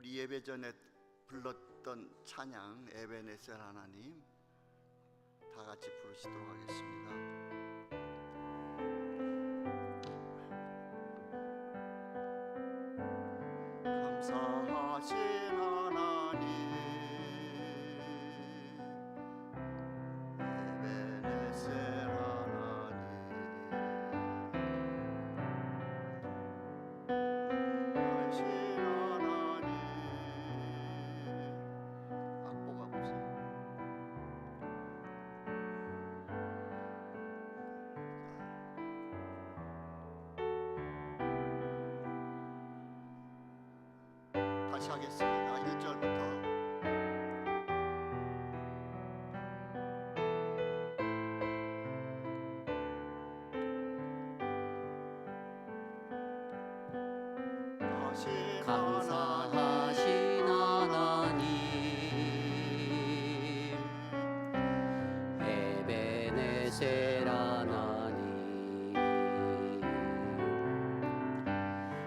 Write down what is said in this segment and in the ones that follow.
우리 예배 전에 불렀던 찬양 에베네셀 하나님 다 같이 부르시도록 하겠습니다. 감사하신 하나님 에베네셀 다시 하겠습니다. 1절부터 감사하신 하나님 에베네셀 하나님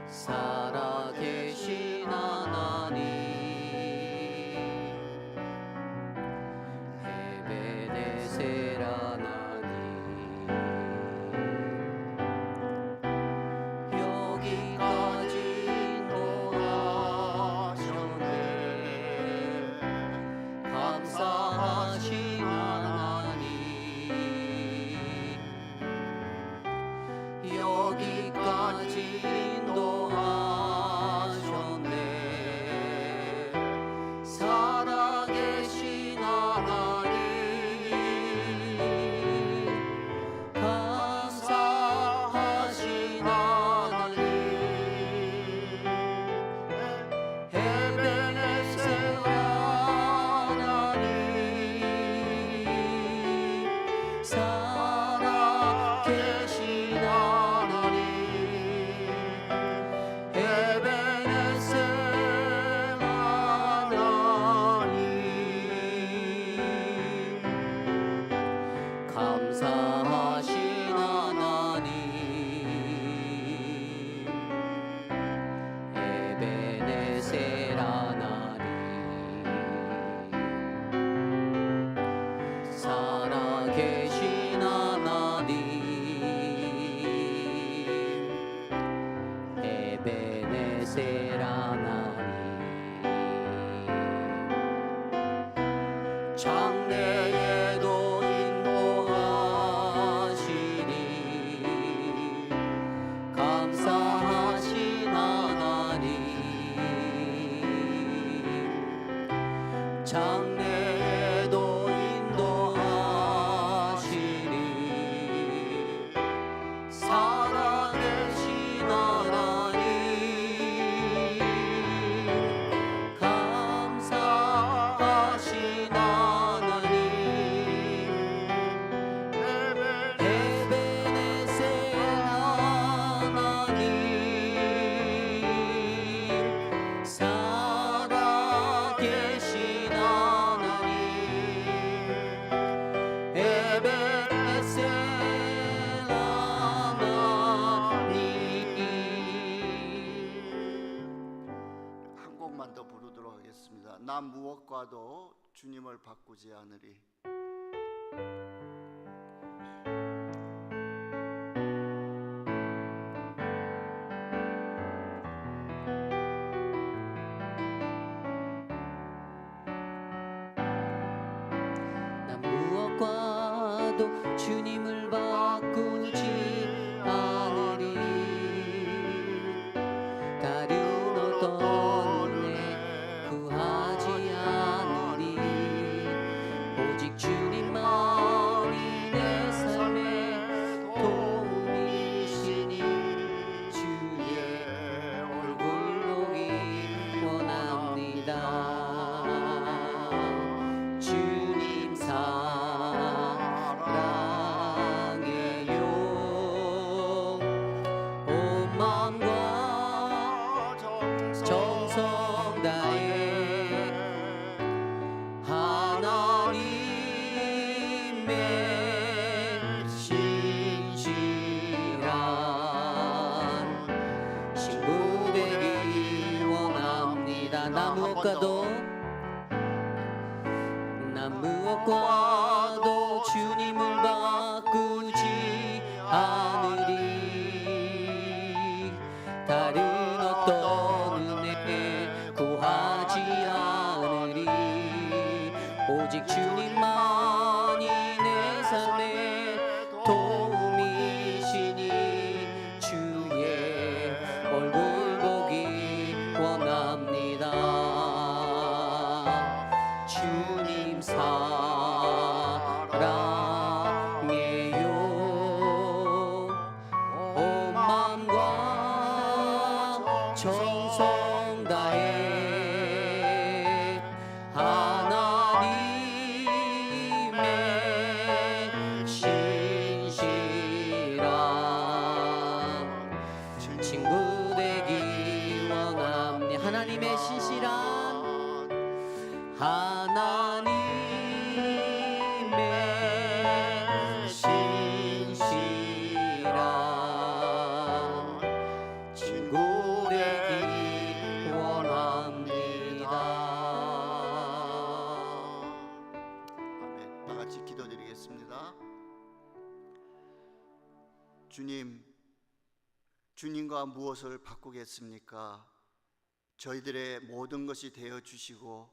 살아계신 하나님 에베네셀 하나님 여기까지 감사하신 하나님 여기까지 인도하셨네 살아계신 하나님 감사하신 하나님 에베네셀 살아계신 하나님 에베네셀 하나님 감사하신 하나님 에베네셀 하나님 살아계신 하나님 에베네셀 하나님 장래에도 인도하시니 감사하신 하나님 장래에도 인도하시니 살아계신 하나님 감사하신 하나님 에베네셀 하나님 살아계신 하나님 에베네셀 한 곡만 더 부르도록 하겠습니다. 나 무엇과도 주님을 바꾸지 않으리. 난 무엇과도 주님을 바꾸지 않으리 다른 어떤 은혜 구하지 않으리 오직 주님만이 내 삶의 도움이시니 주의 얼굴 보기 원합니다 주님 사랑해요 온 마음과 정성 다해 하나님의 신실한 신부 되기 원합니다 나 무엇과도 주님을 바꾸지 않으리. 다른 어떤 은혜 구하지 않으리. 오직 주님만이 내 삶의 도움이시니 주의 얼굴 보기 원합니다. 주님 사랑해요. 온 마음과 정성 다해 하나님의 신실한 친구 되기 원합니다. 하나님의 신실한 친구 되기 원합니다. 아멘. 다 같이 기도드리겠습니다. 주님과 무엇을 바꾸겠습니까? 저희들의 모든 것이 되어 주시고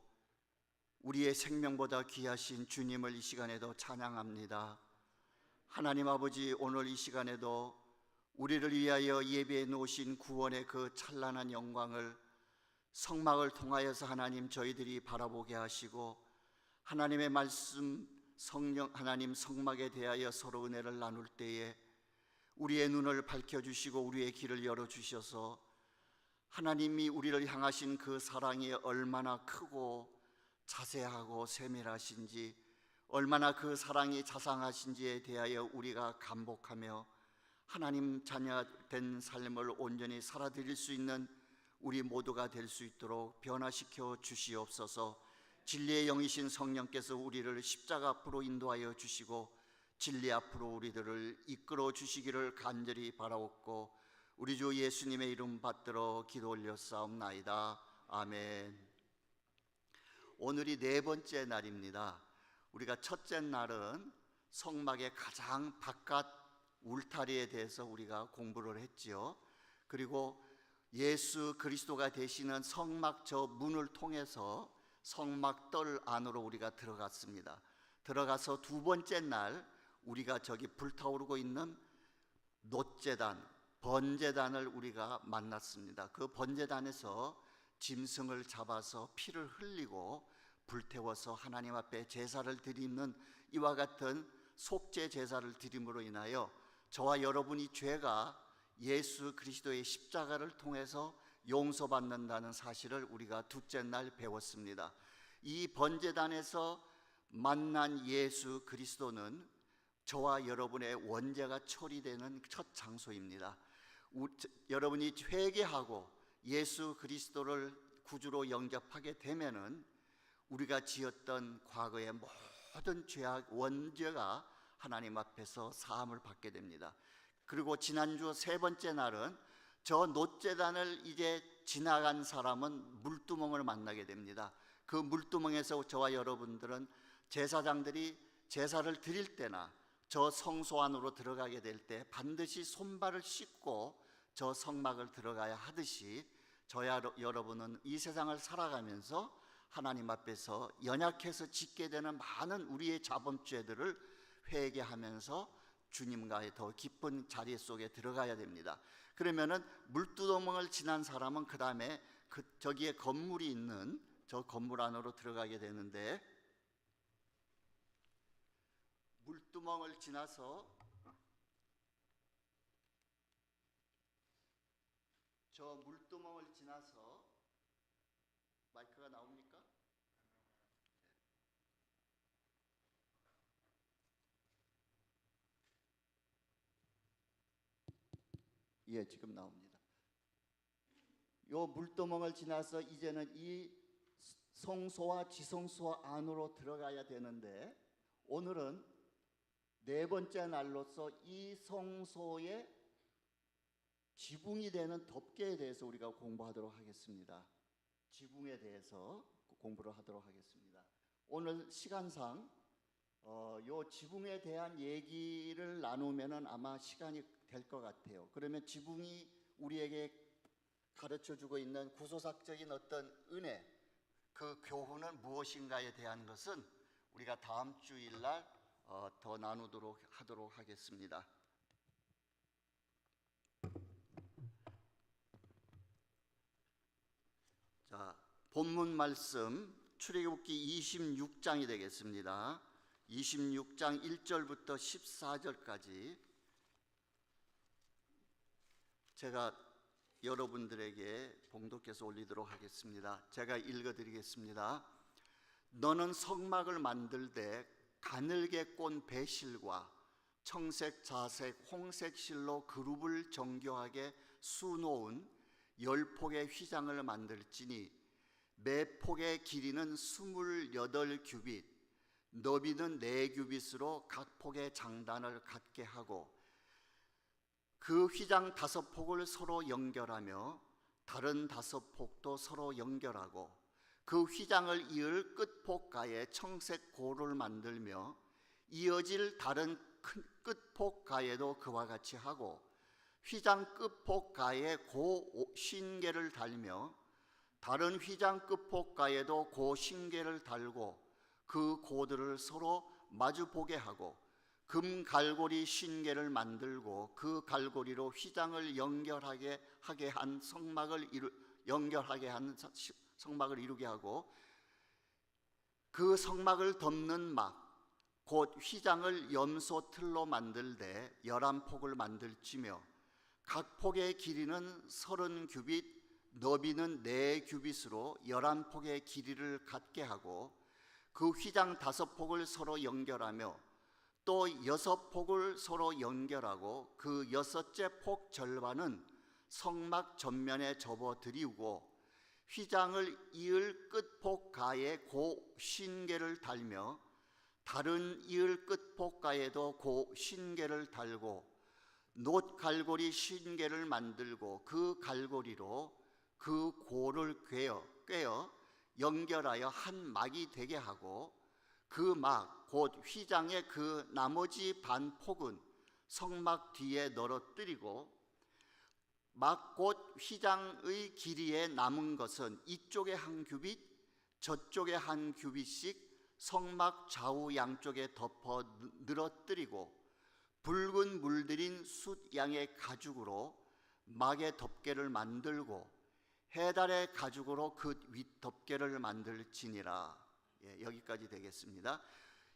우리의 생명보다 귀하신 주님을 이 시간에도 찬양합니다. 하나님 아버지, 오늘 이 시간에도 우리를 위하여 예비해 놓으신 구원의 그 찬란한 영광을 성막을 통하여서 하나님 저희들이 바라보게 하시고, 하나님의 말씀 성령 하나님 성막에 대하여 서로 은혜를 나눌 때에 우리의 눈을 밝혀주시고 우리의 길을 열어주셔서 하나님이 우리를 향하신 그 사랑이 얼마나 크고 자세하고 세밀하신지, 얼마나 그 사랑이 자상하신지에 대하여 우리가 감복하며 하나님 자녀된 삶을 온전히 살아드릴 수 있는 우리 모두가 될 수 있도록 변화시켜 주시옵소서. 진리의 영이신 성령께서 우리를 십자가 앞으로 인도하여 주시고 진리 앞으로 우리들을 이끌어 주시기를 간절히 바라옵고 우리 주 예수님의 이름 받들어 기도 올렸사옵나이다. 아멘. 오늘이 네 번째 날입니다. 우리가 첫째 날은 성막의 가장 바깥 울타리에 대해서 우리가 공부를 했지요. 그리고 예수 그리스도가 되시는 성막 저 문을 통해서 성막 뜰 안으로 우리가 들어갔습니다. 들어가서 두 번째 날 우리가 저기 불타오르고 있는 놋제단, 번제단을 우리가 만났습니다. 그 번제단에서 짐승을 잡아서 피를 흘리고 불태워서 하나님 앞에 제사를 드리는 이와 같은 속죄 제사를 드림으로 인하여 저와 여러분이 죄가 예수 그리스도의 십자가를 통해서 용서받는다는 사실을 우리가 둘째 날 배웠습니다. 이 번제단에서 만난 예수 그리스도는 저와 여러분의 원죄가 처리되는 첫 장소입니다. 여러분이 회개하고 예수 그리스도를 구주로 영접하게 되면은 우리가 지었던 과거의 모든 죄악 원죄가 하나님 앞에서 사함을 받게 됩니다. 그리고 지난주 세 번째 날은 저 놋제단을 이제 지나간 사람은 물두멍을 만나게 됩니다. 그 물두멍에서 저와 여러분들은 제사장들이 제사를 드릴 때나 저 성소 안으로 들어가게 될 때 반드시 손발을 씻고 저 성막을 들어가야 하듯이 저와 여러분은 이 세상을 살아가면서 하나님 앞에서 연약해서 짓게 되는 많은 우리의 자범죄들을 회개하면서 주님과의 더 깊은 자리 속에 들어가야 됩니다. 그러면은 물두멍을 지난 사람은 그 다음에 저기에 건물이 있는 저 건물 안으로 들어가게 되는데, 물두멍을 지나서 저 물두멍을 지나서 마이크가 나옵니까? 예, 지금 나옵니다. 요 물두멍을 지나서 이제는 이 성소와 지성소 안으로 들어가야 되는데, 오늘은 네 번째 날로서 이 성소의 지붕이 되는 덮개에 대해서 우리가 공부하도록 하겠습니다. 지붕에 대해서 공부를 하도록 하겠습니다. 오늘 시간상 요 지붕에 대한 얘기를 나누면은 아마 시간이 될 것 같아요. 그러면 지붕이 우리에게 가르쳐주고 있는 구조학적인 어떤 은혜, 그 교훈은 무엇인가에 대한 것은 우리가 다음 주일날 더 나누도록 하도록 하겠습니다. 자, 본문 말씀 출애굽기 26장이 되겠습니다. 26장 1절부터 14절까지 제가 여러분들에게 봉독해서 올리도록 하겠습니다. 제가 읽어드리겠습니다. 너는 성막을 만들되 가늘게 꼰 배실과 청색, 자색, 홍색 실로 그룹을 정교하게 수놓은 10폭의 휘장을 만들지니 매 폭의 길이는 28규빗, 너비는 4규빗으로 각 폭의 장단을 갖게 하고 그 휘장 5폭을 서로 연결하며 다른 5폭도 서로 연결하고 그 휘장을 이을 끝폭가에 청색 고를 만들며 이어질 다른 큰 끝폭가에도 그와 같이 하고 휘장 끝폭가에 고 신계를 달며 다른 휘장 끝폭가에도 고 신계를 달고 그 고들을 서로 마주 보게 하고 금 갈고리 신계를 만들고 그 갈고리로 휘장을 연결하게 한 성막을 이루게 하고 그 성막을 덮는 막 곧 휘장을 염소 틀로 만들되 11폭을 만들지며 각 폭의 길이는 30규빗, 너비는 4규빗으로 11폭의 길이를 갖게 하고 그 휘장 5폭을 서로 연결하며 또 6폭을 서로 연결하고 그 6째 폭 절반은 성막 전면에 접어 드리우고 휘장을 이을 끝폭 가에 고 신계를 달며 다른 이을 끝폭 가에도 고 신계를 달고 놋 갈고리 신계를 만들고 그 갈고리로 그 고를 꿰어 연결하여 한 막이 되게 하고 그 막 곧 휘장의 그 나머지 반폭은 성막 뒤에 널어뜨리고 막 곧 휘장의 길이에 남은 것은 이쪽에 한 규빗 저쪽에 한 규빗씩 성막 좌우 양쪽에 덮어 늘어뜨리고 붉은 물들인 숫양의 가죽으로 막의 덮개를 만들고 해달의 가죽으로 그 윗덮개를 만들지니라. 여기까지 되겠습니다.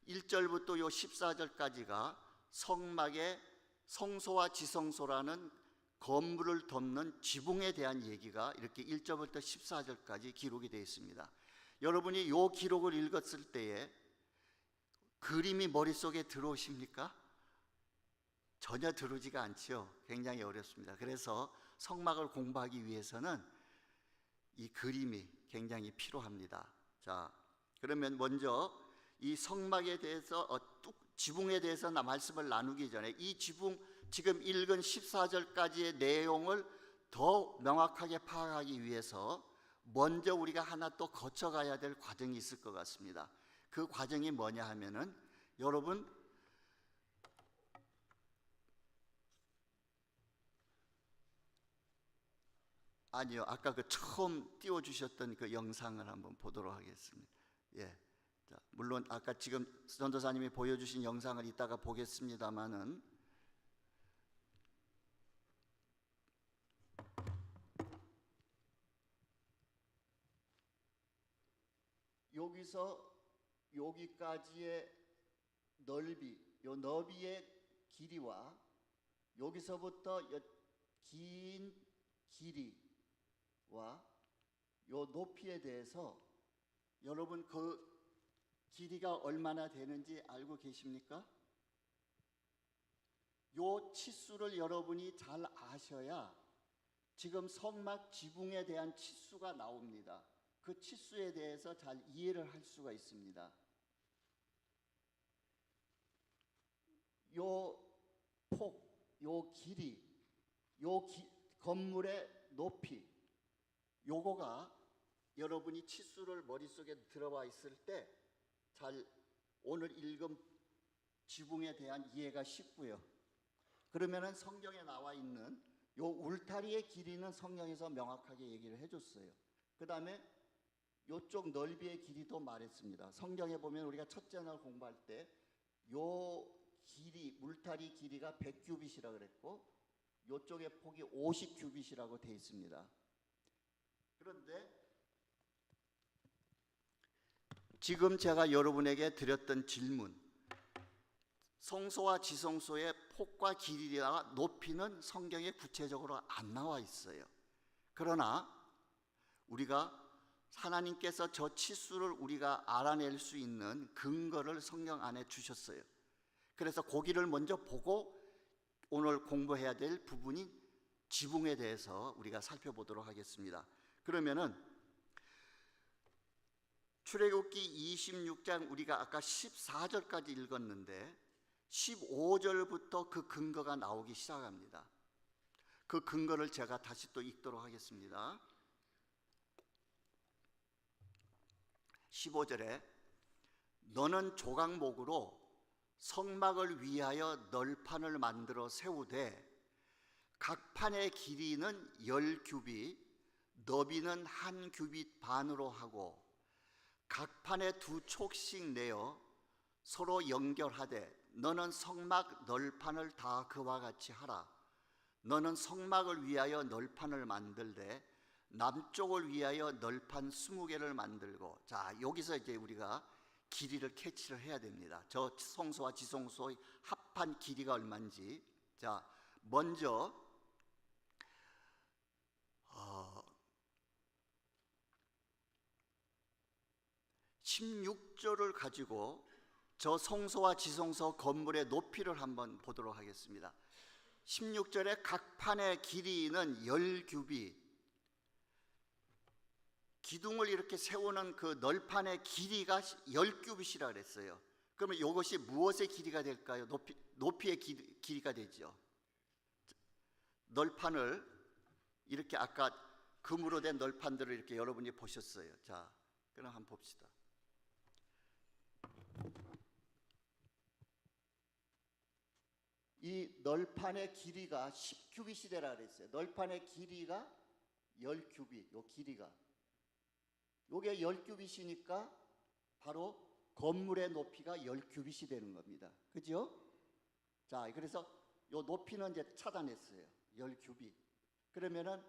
1절부터 요 14절까지가 성막의 성소와 지성소라는 건물을 덮는 지붕에 대한 얘기가 이렇게 1절부터 14절까지 기록이 되어 있습니다. 여러분이 요 기록을 읽었을 때에 그림이 머릿속에 들어오십니까? 전혀 들어오지가 않죠. 굉장히 어렵습니다. 그래서 성막을 공부하기 위해서는 이 그림이 굉장히 필요합니다. 자, 그러면 먼저 이 성막에 대해서 지붕에 대해서 말씀을 나누기 전에 이 지붕 지금 읽은 14절까지의 내용을 더 명확하게 파악하기 위해서 먼저 우리가 하나 또 거쳐가야 될 과정이 있을 것 같습니다. 그 과정이 뭐냐 하면은 여러분 아니요, 아까 그 처음 띄워주셨던 그 영상을 한번 보도록 하겠습니다. 예, 자, 물론 아까 지금 전도사님이 보여주신 영상을 이따가 보겠습니다만은 여기서 여기까지의 넓이, 요 너비의 길이와 여기서부터 긴 길이와 요 높이에 대해서 여러분 그 길이가 얼마나 되는지 알고 계십니까? 요 치수를 여러분이 잘 아셔야 지금 성막 지붕에 대한 치수가 나옵니다. 그 치수에 대해서 잘 이해를 할 수가 있습니다. 요 폭, 요 길이, 건물의 높이, 요거가 여러분이 치수를 머릿속에 들어와 있을 때 잘 오늘 읽은 지붕에 대한 이해가 쉽고요. 그러면은 성경에 나와 있는 요 울타리의 길이는 성경에서 명확하게 얘기를 해줬어요. 그 다음에 요쪽 넓이의 길이도 말했습니다. 성경에 보면 우리가 첫째 날 공부할 때 요 길이, 울타리 길이가 100규빗이라 그랬고 요쪽의 폭이 50규빗이라고 되어 있습니다. 그런데 지금 제가 여러분에게 드렸던 질문, 성소와 지성소의 폭과 길이와 높이는 성경에 구체적으로 안 나와 있어요. 그러나 우리가 하나님께서 저 치수를 우리가 알아낼 수 있는 근거를 성경 안에 주셨어요. 그래서 고기를 먼저 보고 오늘 공부해야 될 부분인 지붕에 대해서 우리가 살펴보도록 하겠습니다. 그러면은 출애굽기 26장 우리가 아까 14절까지 읽었는데 15절부터 그 근거가 나오기 시작합니다. 그 근거를 제가 다시 또 읽도록 하겠습니다. 15절에 너는 조각목으로 성막을 위하여 널판을 만들어 세우되 각 판의 길이는 10규빗, 너비는 1규빗 반으로 하고 각 판에 2촉씩 내어 서로 연결하되 너는 성막 널판을 다 그와 같이 하라. 너는 성막을 위하여 널판을 만들되 남쪽을 위하여 널판 20개를 만들고, 자 여기서 이제 우리가 길이를 캐치를 해야 됩니다. 저 성소와 지성소의 합한 길이가 얼마인지. 자 먼저 16절을 가지고 저 성소와 지성소 건물의 높이를 한번 보도록 하겠습니다. 16절에 각 판의 길이는 10규빗, 기둥을 이렇게 세우는 그 널판의 길이가 10규빗이라 그랬어요. 그러면 이것이 무엇의 길이가 될까요? 높이의 길이가 되죠. 널판을 이렇게 아까 금으로 된 널판들을 이렇게 여러분이 보셨어요. 자, 그럼 한번 봅시다. 이 널판의 길이가 10규빗이 되라 그랬어요. 널판의 길이가 10규빗, 요 길이가. 요게 10규빗이니까 바로 건물의 높이가 10규빗이 되는 겁니다. 그죠? 자, 그래서 요 높이는 이제 찾아냈어요. 10규빗. 그러면은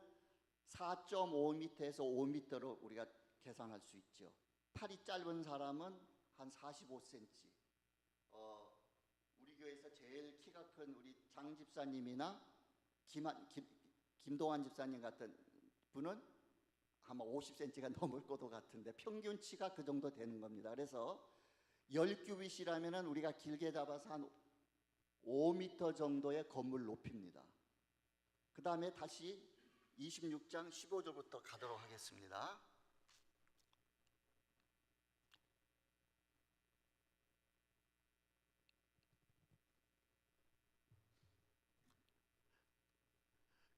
4.5m에서 5m로 우리가 계산할 수 있죠. 팔이 짧은 사람은 한 45cm. 우리 교회에서 제일 키가 큰 우리 장 집사님이나 김동환 집사님 같은 분은 아마 50cm가 넘을 것도 같은데 평균치가 그 정도 되는 겁니다. 그래서 10규빗이라면 우리가 길게 잡아서 한 5m 정도의 건물 높이입니다. 그 다음에 다시 26장 15절부터 가도록 하겠습니다.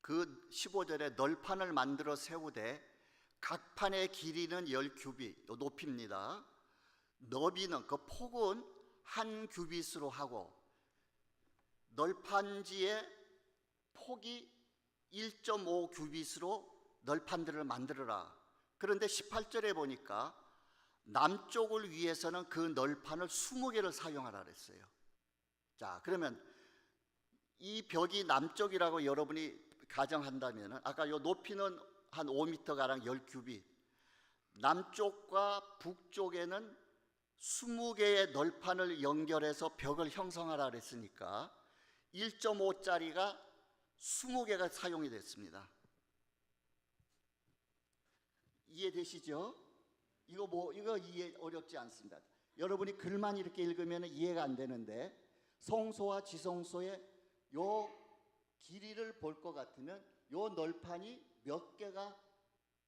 그 15절에 널판을 만들어 세우되 각 판의 길이는 10규빗, 높이입니다. 너비는 그 폭은 1규빗으로 하고 널판지의 폭이 1.5규빗으로 널판들을 만들어라. 그런데 18절에 보니까 남쪽을 위해서는 그 널판을 20개를 사용하라 그랬어요. 자, 그러면 이 벽이 남쪽이라고 여러분이 가정한다면 아까 요 높이는 한 5m가량 10규빗, 남쪽과 북쪽에는 20개의 널판을 연결해서 벽을 형성하라 그랬으니까 1.5짜리가 20개가 사용이 됐습니다. 이해되시죠? 이거 이해 어렵지 않습니다. 여러분이 글만 이렇게 읽으면 이해가 안 되는데 성소와 지성소의 요 길이를 볼 것 같으면 요 널판이 몇 개가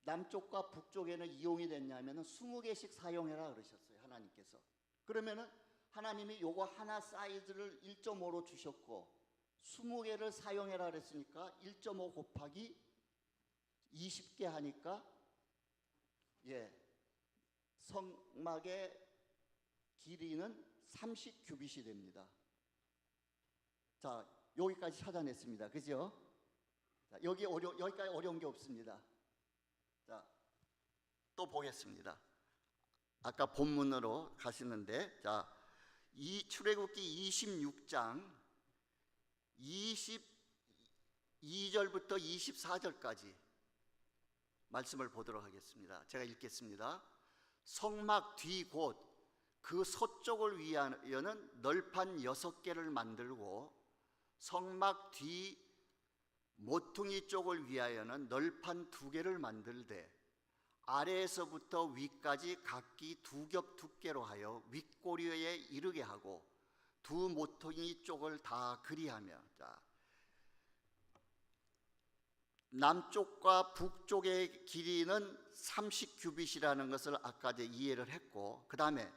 남쪽과 북쪽에는 이용이 됐냐면 20개씩 사용해라 그러셨어요. 하나님께서. 그러면은 하나님이 요거 하나 사이즈를 1.5로 주셨고 20개를 사용해라 그랬으니까 1.5 곱하기 20개 하니까 예, 성막의 길이는 30규빗이 됩니다. 자, 여기까지 찾아냈습니다. 그죠? 자, 여기까지 어려운 게 없습니다. 자, 또 보겠습니다. 아까 본문으로 가시는데, 자, 이 출애굽기 26장 22절부터 24절까지 말씀을 보도록 하겠습니다. 제가 읽겠습니다. 성막 뒤 곧 그 서쪽을 위하여는 널판 6개를 만들고 성막 뒤 모퉁이 쪽을 위하여는 널판 2개를 만들되 아래에서부터 위까지 각기 2겹 두께로 하여 윗꼬리에 이르게 하고 두 모퉁이 쪽을 다 그리하며, 자, 남쪽과 북쪽의 길이는 30규빗이라는 것을 아까 이제 이해를 했고, 그 다음에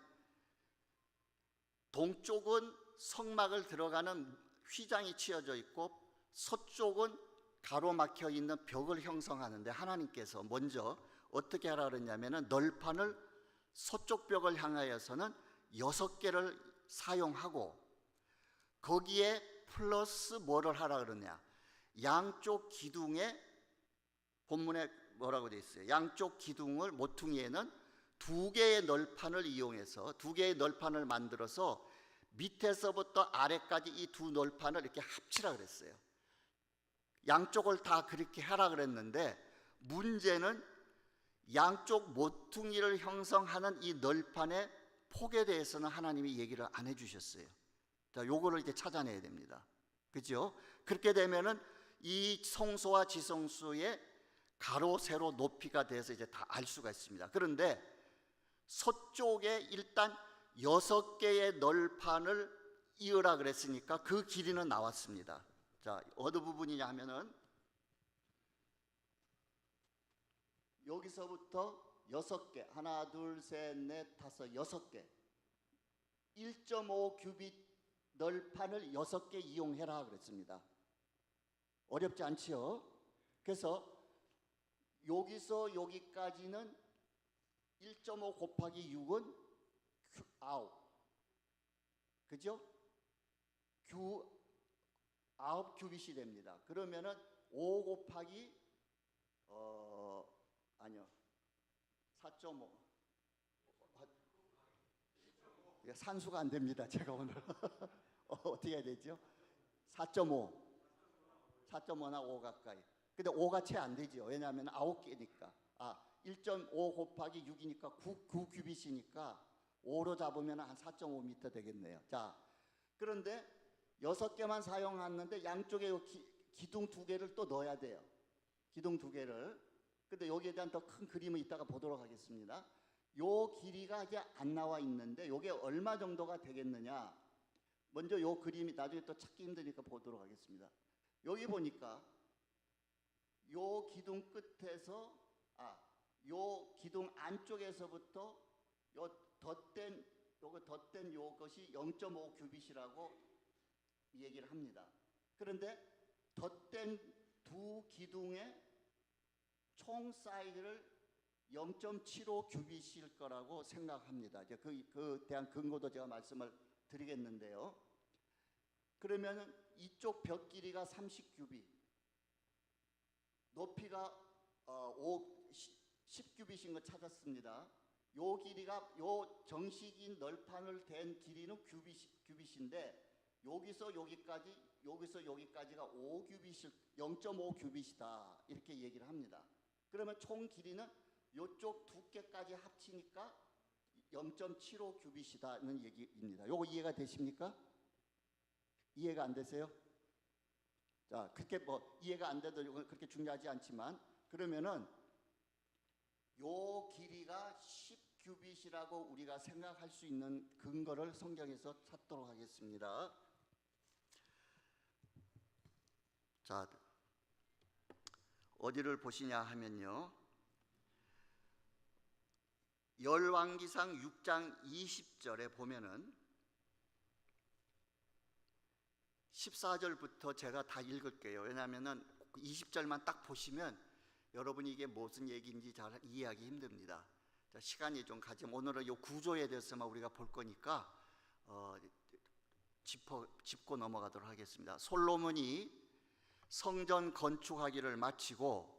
동쪽은 성막을 들어가는 휘장이 치어져 있고 서쪽은 가로막혀 있는 벽을 형성하는데 하나님께서 먼저 어떻게 하라 그랬냐면은 널판을 서쪽 벽을 향하여서는 6개를 사용하고 거기에 플러스 뭐를 하라 그러냐, 양쪽 기둥에, 본문에 뭐라고 되어 있어요? 양쪽 기둥을 모퉁이에는 2개의 널판을 이용해서 2개의 널판을 만들어서 밑에서부터 아래까지 이 두 널판을 이렇게 합치라 그랬어요. 양쪽을 다 그렇게 하라 그랬는데 문제는 양쪽 모퉁이를 형성하는 이 널판의 폭에 대해서는 하나님이 얘기를 안 해주셨어요. 자, 요거를 이제 찾아내야 됩니다. 그죠? 그렇게 되면은 이 성소와 지성소의 가로 세로 높이가 돼서 이제 다 알 수가 있습니다. 그런데 서쪽에 일단 6개의 널판을 이으라 그랬으니까 그 길이는 나왔습니다. 자, 어느 부분이냐 하면은 여기서부터 6개, 하나, 둘, 셋, 넷, 다섯, 6개, 1.5규빗 널판을 6개 이용해라 그랬습니다. 어렵지 않지요? 그래서 여기서 여기까지는 1.5 곱하기 6은 9, 그죠? 9규빗이 됩니다. 그러면은 5 곱하기 아니요, 4.5. 산수가 안 됩니다. 제가 오늘 어떻게 해야 되죠? 4.5나 5 가까이. 근데 5가 채 안 되죠. 왜냐하면 9개니까. 1.5 곱하기 6이니까 9규빗이니까 5로 잡으면 한 4.5m 되겠네요. 자, 그런데 6개만 사용했는데 양쪽에 기둥 2개를 또 넣어야 돼요. 기둥 2개를. 근데 여기에 대한 더 큰 그림을 이따가 보도록 하겠습니다. 요 길이가 이제 안 나와 있는데 요게 얼마 정도가 되겠느냐. 먼저 요 그림이 나중에 또 찾기 힘드니까 보도록 하겠습니다. 여기 보니까 요 기둥 끝에서 요 기둥 안쪽에서부터 요 덧댄 요것이 0.5규빗이라고 얘기를 합니다. 그런데 덧댄 두 기둥의 총 사이즈를 0.75규빗일 거라고 생각합니다. 이제 그 대한 근거도 제가 말씀을 드리겠는데요. 그러면은 이쪽 벽 길이가 30규빗, 높이가 10규빗인 거 찾았습니다. 요 길이가 요 정식인 널판을 댄 길이는 규빗인데 여기서 여기까지가 0.5규빗이다 이렇게 얘기를 합니다. 그러면 총 길이는 요쪽 두께까지 합치니까 0.75규빗이다는 얘기입니다. 요거 이해가 되십니까? 이해가 안 되세요? 자, 그렇게 뭐 이해가 안 돼도 이건 그렇게 중요하지 않지만, 그러면은 요 길이가 10규빗이라고 우리가 생각할 수 있는 근거를 성경에서 찾도록 하겠습니다. 자, 어디를 보시냐 하면요, 열왕기상 6장 20절에 보면은 14절부터 제가 다 읽을게요. 왜냐하면은 20절만 딱 보시면 여러분이 이게 무슨 얘기인지 잘 이해하기 힘듭니다. 자, 시간이 좀 가지면 오늘은 이 구조에 대해서만 우리가 볼 거니까 짚고 넘어가도록 하겠습니다. 솔로몬이 성전 건축하기를 마치고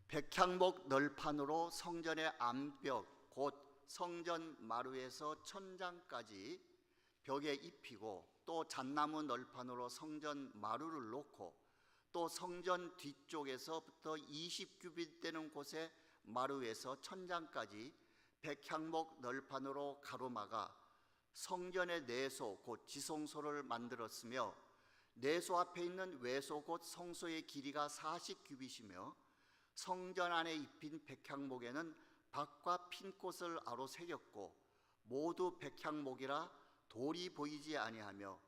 백향목 널판으로 성전의 암벽 곧 성전 마루에서 천장까지 벽에 입히고 또 잣나무 널판으로 성전 마루를 놓고 또 성전 뒤쪽에서부터 20규빗 되는 곳에 마루에서 천장까지 백향목 널판으로 가로막아 성전의 내소 곧 지성소를 만들었으며 내소 앞에 있는 외소 곧 성소의 길이가 40규빗이며 성전 안에 입힌 백향목에는 박과 핀꽃을 아로 새겼고 모두 백향목이라 돌이 보이지 아니하며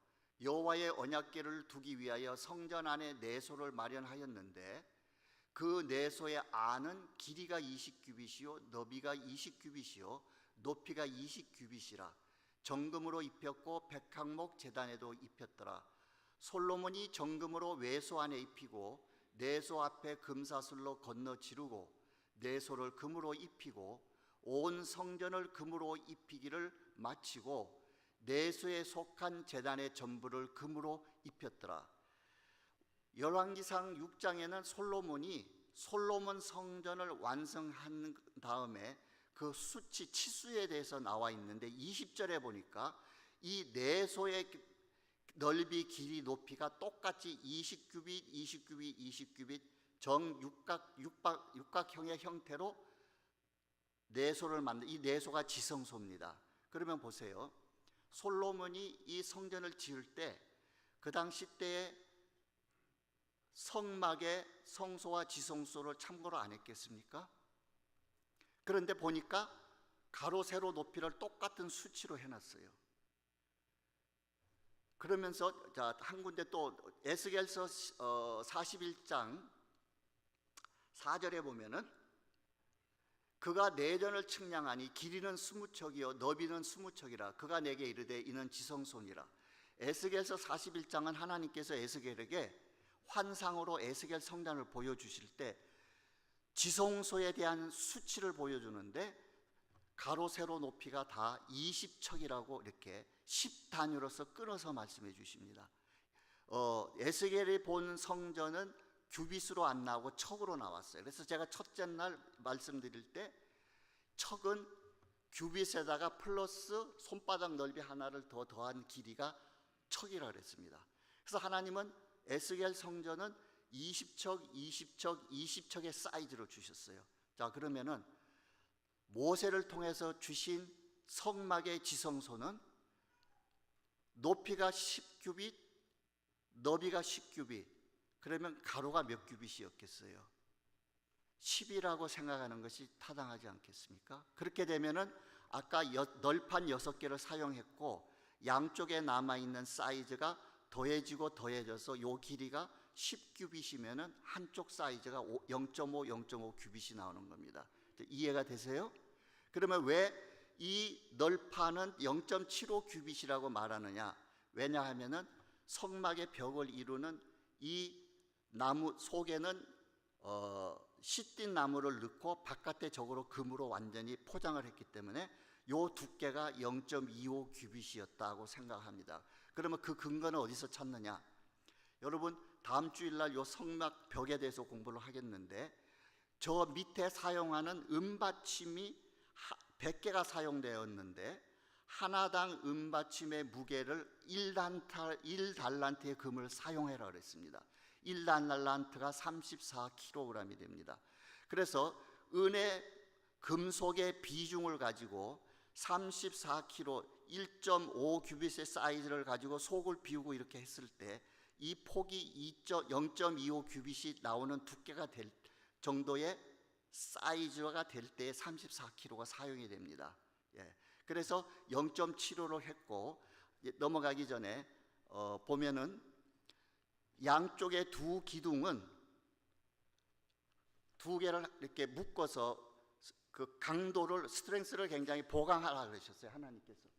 여호와의 언약궤를 두기 위하여 성전 안에 내소를 마련하였는데 그 내소의 안은 길이가 20규빗이요 너비가 20규빗이요 높이가 20규빗이라 정금으로 입혔고 백향목 제단에도 입혔더라. 솔로몬이 정금으로 외소 안에 입히고 내소 앞에 금사슬로 건너 지르고 내소를 금으로 입히고 온 성전을 금으로 입히기를 마치고 내소에 속한 제단의 전부를 금으로 입혔더라. 열왕기상 6장에는 솔로몬 성전을 완성한 다음에 그 수치 치수에 대해서 나와 있는데 20절에 보니까 이 내소의 넓이 길이 높이가 똑같이 20규빗 20규빗 20규빗 정육각형의 형태로 내소를 만든 이 내소가 지성소입니다. 그러면 보세요. 솔로몬이 이 성전을 지을 때 그 당시 때에 성막의 성소와 지성소를 참고로 안 했겠습니까? 그런데 보니까 가로 세로 높이를 똑같은 수치로 해놨어요. 그러면서 한 군데 또 에스겔서 41장 4절에 보면은 그가 내전을 측량하니 길이는 20척이요 너비는 20척이라 그가 내게 이르되 이는 지성소니라. 에스겔서 41장은 하나님께서 에스겔에게 환상으로 에스겔 성전을 보여주실 때 지성소에 대한 수치를 보여주는데 가로 세로 높이가 다 20척이라고 이렇게 10단위로서 끊어서 말씀해 주십니다. 에스겔이 본 성전은 규빗으로 안 나오고 척으로 나왔어요. 그래서 제가 첫째 날 말씀드릴 때 척은 규빗에다가 플러스 손바닥 넓이 하나를 더 더한 길이가 척이라 그랬습니다. 그래서 하나님은 에스겔 성전은 20척, 20척, 20척의 사이즈로 주셨어요. 자, 그러면은 모세를 통해서 주신 성막의 지성소는 높이가 10규빗, 너비가 10규빗. 그러면 가로가 몇 규빗이었겠어요? 10이라고 생각하는 것이 타당하지 않겠습니까? 그렇게 되면은 아까 널판 6개를 사용했고 양쪽에 남아있는 사이즈가 더해지고 더해져서 요 길이가 10규빗이면은 한쪽 사이즈가 0.5, 0.5 규빗이 나오는 겁니다. 이해가 되세요? 그러면 왜 이 널판은 0.75 규빗이라고 말하느냐? 왜냐하면은 성막의 벽을 이루는 이 나무 속에는 시띤 나무를 넣고 바깥에 저고로 금으로 완전히 포장을 했기 때문에 요 두께가 0.25 규빗이었다고 생각합니다. 그러면 그 근거는 어디서 찾느냐? 여러분 다음 주일날 요 성막 벽에 대해서 공부를 하겠는데 저 밑에 사용하는 은받침이 100개가 사용되었는데 하나당 은받침의 무게를 1달란트의 금을 사용해라 그랬습니다. 1달란트가 34kg이 됩니다. 그래서 은의 금속의 비중을 가지고 34kg 1.5 규빗의 사이즈를 가지고 속을 비우고 이렇게 했을 때 이 폭이 0.25 규빗이 나오는 두께가 될 정도의 사이즈가 될 때 34kg가 사용이 됩니다. 예. 그래서 0.75로 했고 넘어가기 전에 보면은 양쪽의 두 기둥은 두 개를 이렇게 묶어서 그 강도를 스트렝스를 굉장히 보강하라 그러셨어요. 하나님께서.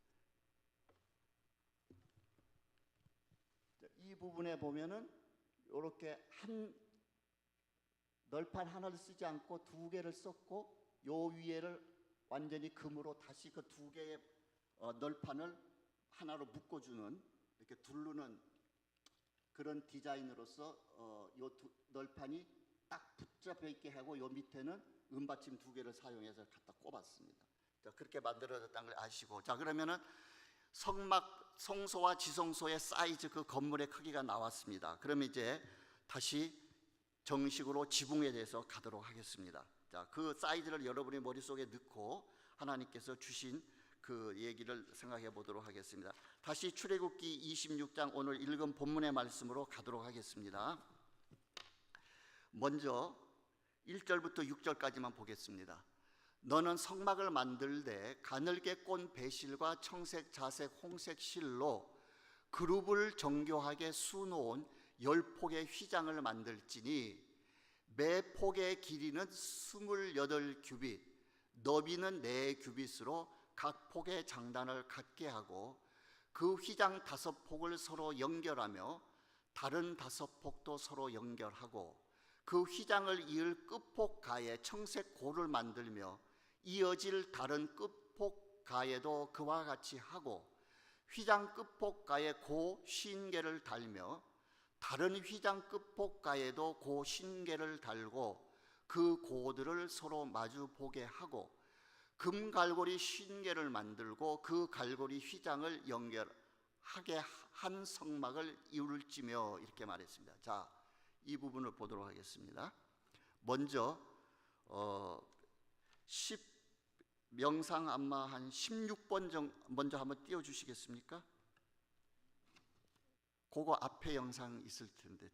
이 부분에 보면은 이렇게 한 널판 하나를 쓰지 않고 두 개를 썼고 요 위에를 완전히 금으로 다시 그 두 개의 널판을 하나로 묶어주는, 이렇게 두르는 그런 디자인으로서 요 널판이 딱 붙잡혀 있게 하고 요 밑에는 은받침 두 개를 사용해서 갖다 꼽았습니다. 자, 그렇게 만들어졌다는 걸 아시고, 자, 그러면은 성소와 지성소의 사이즈, 그 건물의 크기가 나왔습니다. 그러면 이제 다시 정식으로 지붕에 대해서 가도록 하겠습니다. 자, 그 사이즈를 여러분의 머릿속에 넣고 하나님께서 주신 그 얘기를 생각해 보도록 하겠습니다. 다시 출애굽기 26장 오늘 읽은 본문의 말씀으로 가도록 하겠습니다. 먼저 1절부터 6절까지만 보겠습니다. 너는 성막을 만들되 가늘게 꼰 배실과 청색, 자색, 홍색 실로 그룹을 정교하게 수놓은 10폭의 휘장을 만들지니 매 폭의 길이는 28규빗, 너비는 4규빗으로 각 폭의 장단을 같게 하고 그 휘장 5폭을 서로 연결하며 다른 5폭도 서로 연결하고 그 휘장을 이을 끝폭 가에 청색 고를 만들며 이어질 다른 끝폭 가에도 그와 같이 하고 휘장 끝폭 가에 고 50개를 달며 다른 휘장 끝폭 가에도 고 50개를 달고 그 고들을 서로 마주 보게 하고 금 갈고리 50개를 만들고 그 갈고리 휘장을 연결하게 한 성막을 이룰지며, 이렇게 말했습니다. 자, 이 부분을 보도록 하겠습니다. 먼저 명상 안마 한 16번 먼저 한번 띄워 주시겠습니까? 그거 앞에 영상 있을 텐데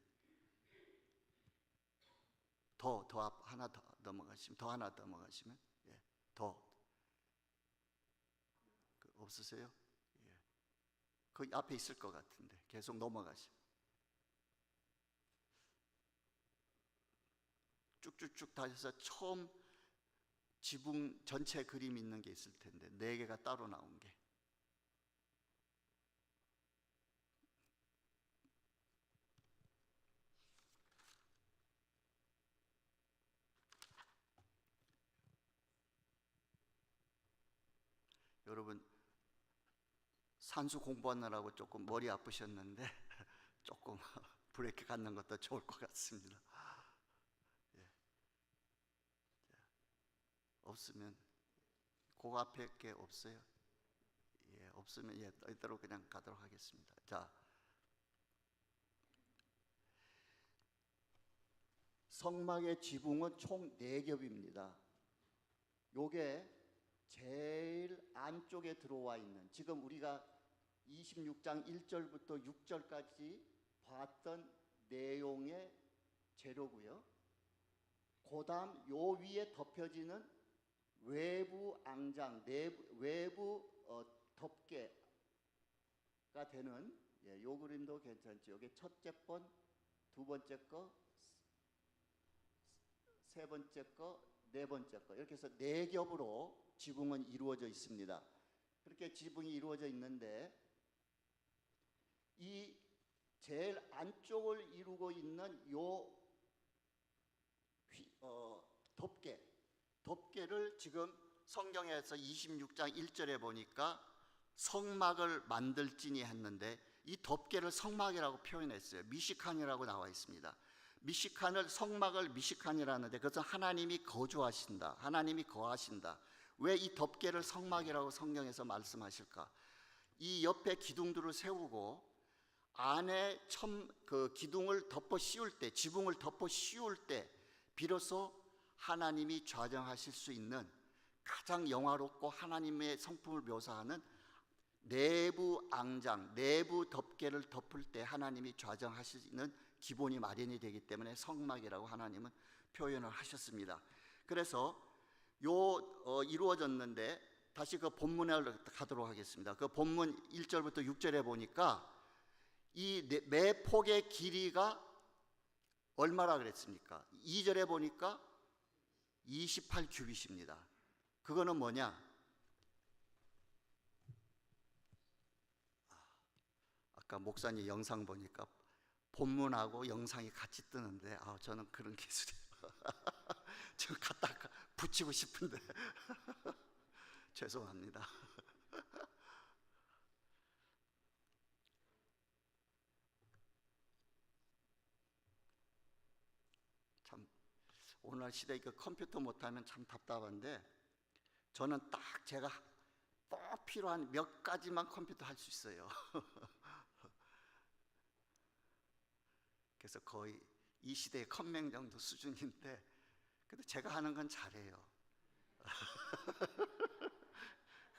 더 앞 하나 더 넘어가시면, 더 하나 더 넘어가시면, 예, 더 없으세요? 예. 그 앞에 있을 것 같은데 계속 넘어가시면 쭉쭉쭉 다해서 처음 지붕 전체 그림 있는 게 있을 텐데 4개가 따로 나온 게. 여러분 산수 공부하느라고 조금 머리 아프셨는데 조금 브레이크 갖는 것도 좋을 것 같습니다. 예. 없으면 그 앞에 게 없어요? 예, 없으면 예, 이대로 그냥 가도록 하겠습니다. 자, 성막의 지붕은 총 4겹입니다. 요게 제일 안쪽에 들어와 있는, 지금 우리가 26장 1절부터 6절까지 봤던 내용의 재료고요. 그 다음 요 위에 덮여지는 외부 앙장, 외부 덮개가 되는, 예, 요 그림도 괜찮죠. 이게 첫째 번, 두 번째 거, 세 번째 거, 네 번째 거, 이렇게 해서 4겹으로 지붕은 이루어져 있습니다. 그렇게 지붕이 이루어져 있는데 이 제일 안쪽을 이루고 있는 요 덮개를 지금 성경에서 26장 1절에 보니까 성막을 만들지니 했는데 이 덮개를 성막이라고 표현했어요. 미시칸이라고 나와 있습니다. 미시칸을, 성막을 미시칸이라는데 그것은 하나님이 거주하신다, 하나님이 거하신다. 왜 이 덮개를 성막이라고 성경에서 말씀하실까? 이 옆에 기둥들을 세우고 안에 그 기둥을 덮어 씌울 때, 지붕을 덮어 씌울 때 비로소 하나님이 좌정하실 수 있는 가장 영화롭고 하나님의 성품을 묘사하는 내부 앙장, 내부 덮개를 덮을 때 하나님이 좌정하시는 기본이 마련이 되기 때문에 성막이라고 하나님은 표현을 하셨습니다. 그래서 이루어졌는데 다시 그 본문에 가도록 하겠습니다. 그 본문 1절부터 6절에 보니까 이 매 폭의 길이가 얼마라 그랬습니까? 2절에 보니까 28규빗입니다. 그거는 뭐냐? 아까 목사님 영상 보니까 본문하고 영상이 같이 뜨는데 저는 그런 기술이 저 갖다 붙이고 싶은데 죄송합니다. 참 오늘날 시대에 그 컴퓨터 못하면 참 답답한데 저는 딱 제가 꼭 필요한 몇 가지만 컴퓨터 할 수 있어요. 그래서 거의 이 시대의 컴맹 정도 수준인데 그래도 제가 하는 건 잘해요.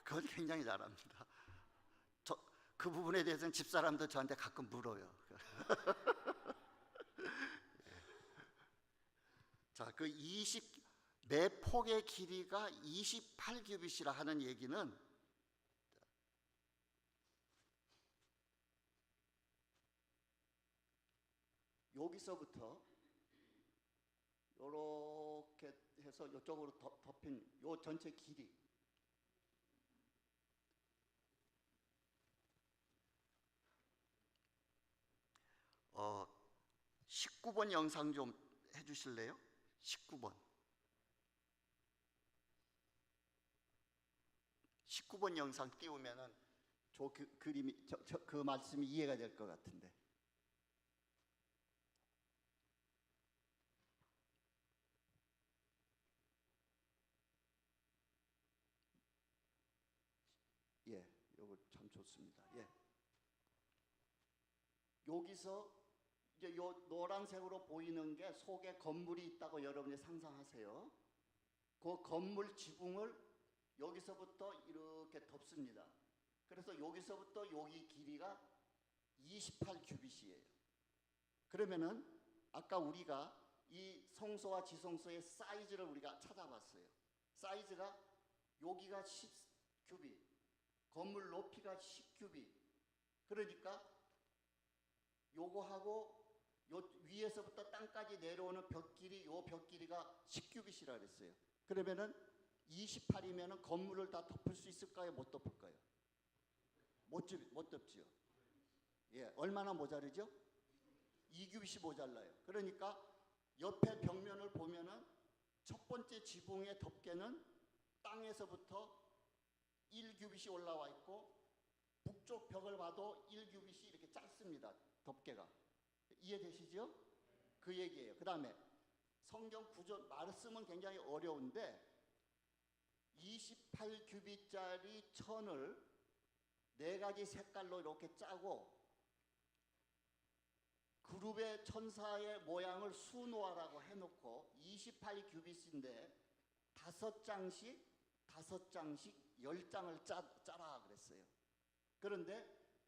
그건 굉장히 잘합니다. 그 부분에 대해서는 집사람도 저한테 가끔 물어요. 자, 그 매 폭의 길이가 28규빗이라 하는 얘기는 여기서부터 이렇게 해서 이쪽으로 덮인 요 전체 길이 19번 영상 좀 해주실래요? 19번. 19번 영상 띄우면은 그림이 그 말씀이 이해가 될 것 같은데. 예, 요거 참 좋습니다. 예. 여기서 이제 요 노란색으로 보이는 게 속에 건물이 있다고 여러분이 상상하세요. 그 건물 지붕을 여기서부터 이렇게 덮습니다. 그래서 여기서부터 여기 길이가 28규빗이에요. 그러면은 아까 우리가 이 성소와 지성소의 사이즈를 우리가 찾아봤어요. 사이즈가 여기가 10규빗, 건물 높이가 10규빗. 그러니까 요거하고 요 위에서부터 땅까지 내려오는 벽 길이, 요 벽 길이가 10규빗이라 그랬어요. 그러면은 28이면은 건물을 다 덮을 수 있을까요? 못 덮을까요? 못 덮지요. 예, 얼마나 모자르죠? 2규빗이 모자라요. 그러니까 옆에 벽면을 보면은 첫 번째 지붕의 덮개는 땅에서부터 1규빗이 올라와 있고 북쪽 벽을 봐도 1규빗이 이렇게 짧습니다. 덮개가. 이해되시죠? 그 얘기예요. 그 다음에 성경 구절 말씀은 굉장히 어려운데 28규빗짜리 천을 4가지 색깔로 이렇게 짜고 그룹의 천사의 모양을 수놓아라고 해놓고 28규빗인데 5장씩 10장을 짜라 그랬어요. 그런데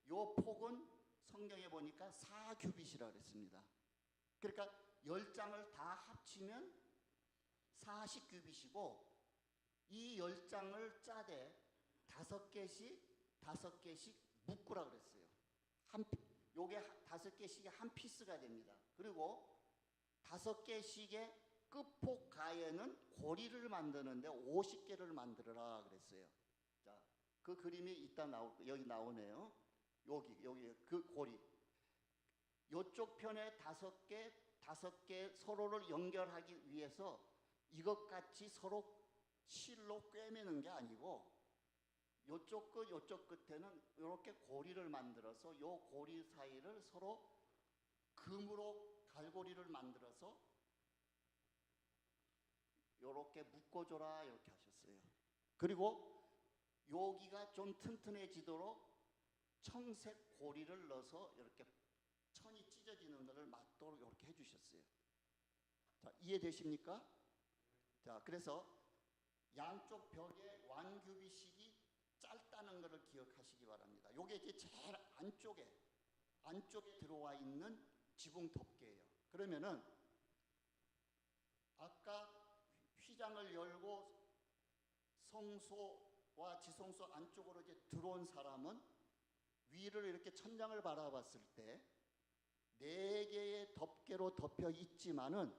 요 폭은 성경에 보니까 4규빗이라 그랬습니다. 그러니까 10장을 다 합치면 40규빗이고 이 10장을 짜되 5개씩 묶으라 그랬어요. 요게 5개씩의 한 피스가 됩니다. 그리고 5개씩의 끝폭 가에는 고리를 만드는데 50개를 만들어라 그랬어요. 자, 그 그림이 이따 여기 나오네요. 여기 그 고리. 요쪽 편에 5개 서로를 연결하기 위해서 이것 같이 서로 실로 꿰매는 게 아니고 요쪽 끝에는 이렇게 고리를 만들어서 요 고리 사이를 서로 금으로 갈고리를 만들어서 이렇게 묶어줘라 이렇게 하셨어요. 그리고 여기가 좀 튼튼해지도록 청색 고리를 넣어서 이렇게 천이 찢어지는 것을 막도록 이렇게 해주셨어요. 자, 이해되십니까? 자, 그래서 양쪽 벽에 완규빗식이 짧다는 것을 기억하시기 바랍니다. 이게 이제 제일 안쪽에 들어와 있는 지붕 덮개예요. 그러면은 아까 휘장을 열고 성소와 지성소 안쪽으로 이제 들어온 사람은 위를 이렇게 천장을 바라봤을 때 4개의 덮개로 덮여 있지만은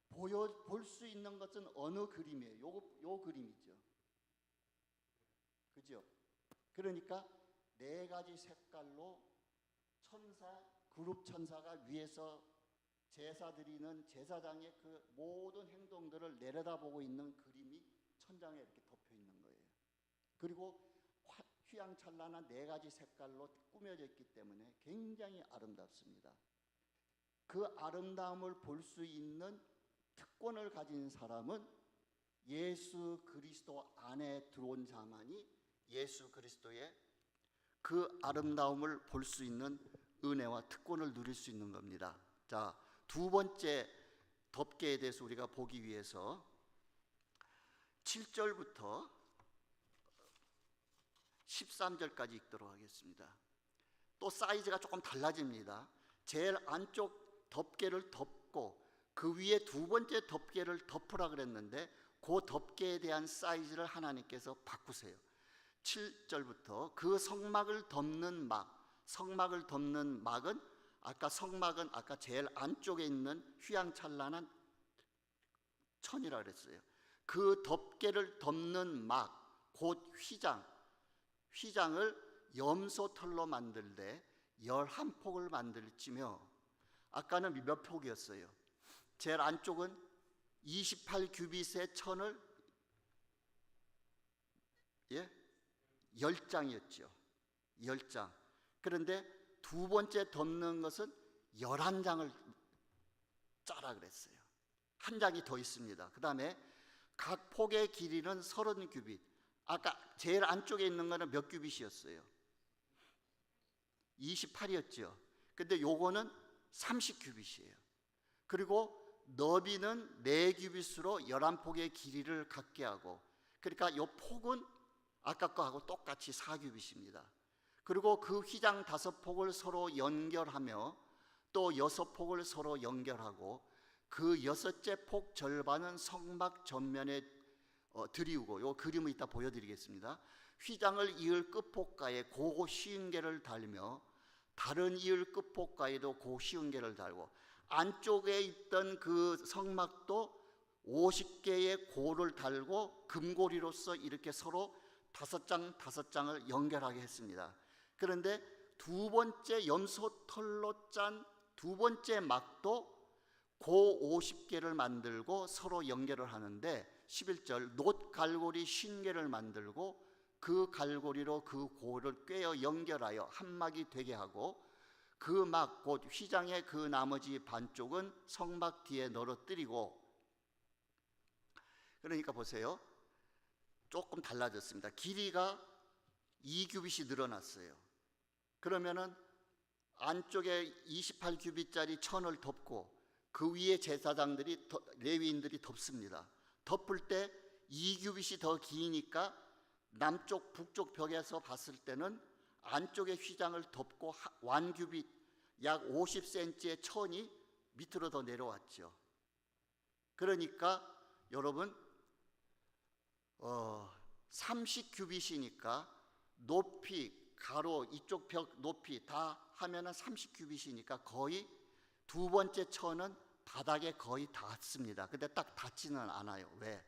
볼 수 있는 것은 어느 그림이에요? 요 그림이죠. 그죠? 그러니까 4가지 색깔로 그룹 천사가 위에서 제사 드리는 제사장의 그 모든 행동들을 내려다보고 있는 그림이 천장에 이렇게 덮여 있는 거예요. 그리고 휘황찬란한 4가지 색깔로 꾸며져 있기 때문에 굉장히 아름답습니다. 그 아름다움을 볼 수 있는 특권을 가진 사람은 예수 그리스도 안에 들어온 자만이 예수 그리스도의 그 아름다움을 볼 수 있는 은혜와 특권을 누릴 수 있는 겁니다. 자, 두 번째 덮개에 대해서 우리가 보기 위해서 7절부터 13절까지 읽도록 하겠습니다. 또 사이즈가 조금 달라집니다. 제일 안쪽 덮개를 덮고 그 위에 두 번째 덮개를 덮으라 그랬는데 그 덮개에 대한 사이즈를 하나님께서 바꾸세요. 7절부터 그 성막을 덮는 막, 성막을 덮는 막은 성막은 아까 제일 안쪽에 있는 휘황찬란한 천이라 그랬어요. 그 덮개를 덮는 막, 곧 휘장을 염소털로 만들되 11폭을 만들지며, 아까는 몇 폭이었어요? 제일 안쪽은 28규빗의 천을 10장이었죠. 10장. 그런데 두 번째 덮는 것은 11장을 짜라 그랬어요. 한 장이 더 있습니다. 그 다음에 각 폭의 길이는 30규빗. 아까 제일 안쪽에 있는 거는 몇 규빗이었어요? 28이었죠. 근데 요거는 30규빗이에요. 그리고 너비는 4규빗으로 11폭의 길이를 갖게 하고, 그러니까 요 폭은 아까 거하고 똑같이 4규빗입니다. 그리고 그 휘장 5폭을 서로 연결하며 또 6폭을 서로 연결하고 그 6째 폭 절반은 성막 전면에 드리우고, 요 그림을 이따 보여드리겠습니다. 휘장을 이을 끝폭가에 고 쉬운 개를 달며 다른 이을 끝폭가에도 고 쉬운 개를 달고, 안쪽에 있던 그 성막도 50개의 고를 달고 금고리로서 이렇게 서로 5장을 연결하게 했습니다. 그런데 두 번째 염소털로 짠 두 번째 막도 고 50개를 만들고 서로 연결을 하는데, 11절 놋 갈고리 50개를 만들고 그 갈고리로 그 고를 꿰어 연결하여 한 막이 되게 하고, 그 막 곧 휘장의 그 나머지 반쪽은 성막 뒤에 널어뜨리고. 그러니까 보세요, 조금 달라졌습니다. 길이가 2규빗이 늘어났어요. 그러면은 안쪽에 28규빗짜리 천을 덮고 그 위에 제사장들이 레위인들이 덮습니다. 덮을 때 2규빗이 더 기니까 남쪽 북쪽 벽에서 봤을 때는 안쪽에 휘장을 덮고 완규빗 약 50cm의 천이 밑으로 더 내려왔죠. 그러니까 여러분 30규빗이니까 높이 가로 이쪽 벽 높이 다 하면은 30규빗이니까 거의 두 번째 천은 바닥에 거의 닿습니다. 근데 딱 닿지는 않아요. 왜?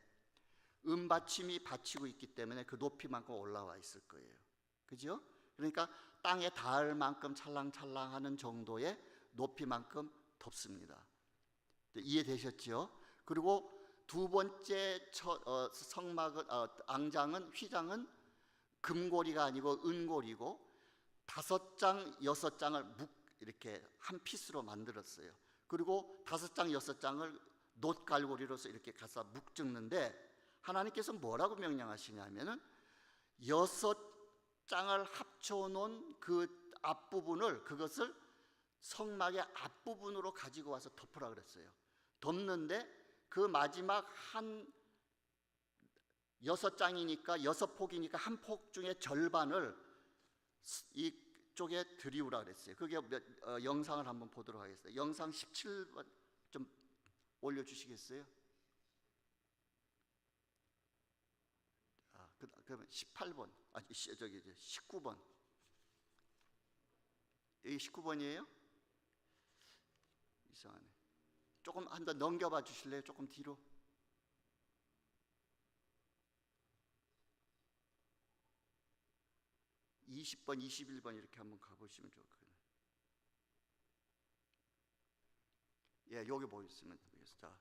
은받침이 받치고 있기 때문에 그 높이만큼 올라와 있을 거예요. 그죠? 그러니까 땅에 닿을 만큼 찰랑찰랑하는 정도의 높이만큼 덮습니다. 이해되셨죠? 그리고 두 번째 성막은 앙장은 휘장은 금고리가 아니고 은고리고 5장, 6장을 이렇게 한 피스로 만들었어요. 그리고 5장, 6장을 놋갈고리로서 이렇게 가서 묶는데, 하나님께서 뭐라고 명령하시냐면은 6장을 합쳐놓은 그 앞부분을, 그것을 성막의 앞부분으로 가지고 와서 덮으라 그랬어요. 덮는데 그 마지막 한 6장이니까 6폭이니까 한 폭 중에 절반을 이쪽에 들이우라 그랬어요. 그게 영상을 한번 보도록 하겠습니다. 영상 17번 좀 올려주시겠어요? 그러면 18번, 저기 19번. 여기 19번이에요? 이상하네. 조금 한 번 넘겨봐 주실래요? 조금 뒤로. (20번) (21번) 이렇게 한번 가보시면 좋거든요. 예, 여기 보였으면 되겠어요. 자,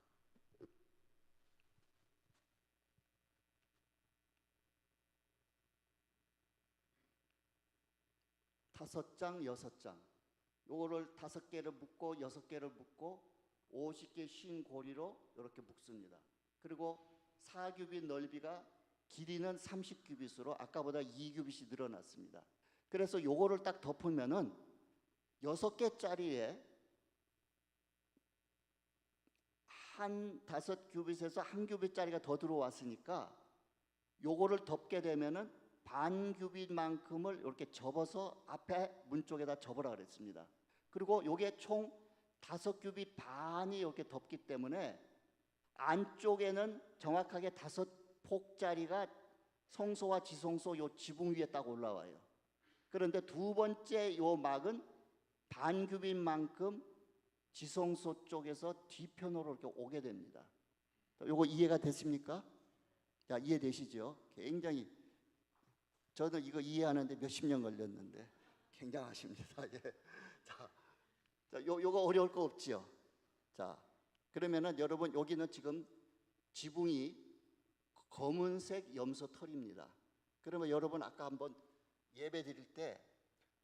5장, 6장. 요거를 5개를 묶고 6개를 묶고 50개 쉰 고리로 이렇게 묶습니다. 그리고 4규빗 넓이가 길이는 30규빗으로 아까보다 2규빗이 늘어났습니다. 그래서 요거를 딱 덮으면은 6개짜리에 한 5규빗에서 1규빗짜리가 더 들어왔으니까 요거를 덮게 되면은 반 규빗만큼을 이렇게 접어서 앞에 문 쪽에다 접으라 그랬습니다. 그리고 요게 총 5규빗 반이 이렇게 덮기 때문에 안쪽에는 정확하게 5폭짜리가 성소와 지성소 요 지붕 위에 딱 올라와요. 그런데 두 번째 요 막은 반 규빗만큼 지성소 쪽에서 뒤편으로 이렇게 오게 됩니다. 요거 이해가 됐습니까? 자, 이해되시죠? 굉장히 저도 이거 이해하는데 몇십 년 걸렸는데 굉장하십니다. 예. 자, 요거 어려울 거 없지요? 자, 그러면은 여러분 여기는 지금 지붕이 검은색 염소 털입니다. 그러면 여러분 아까 한번 예배 드릴 때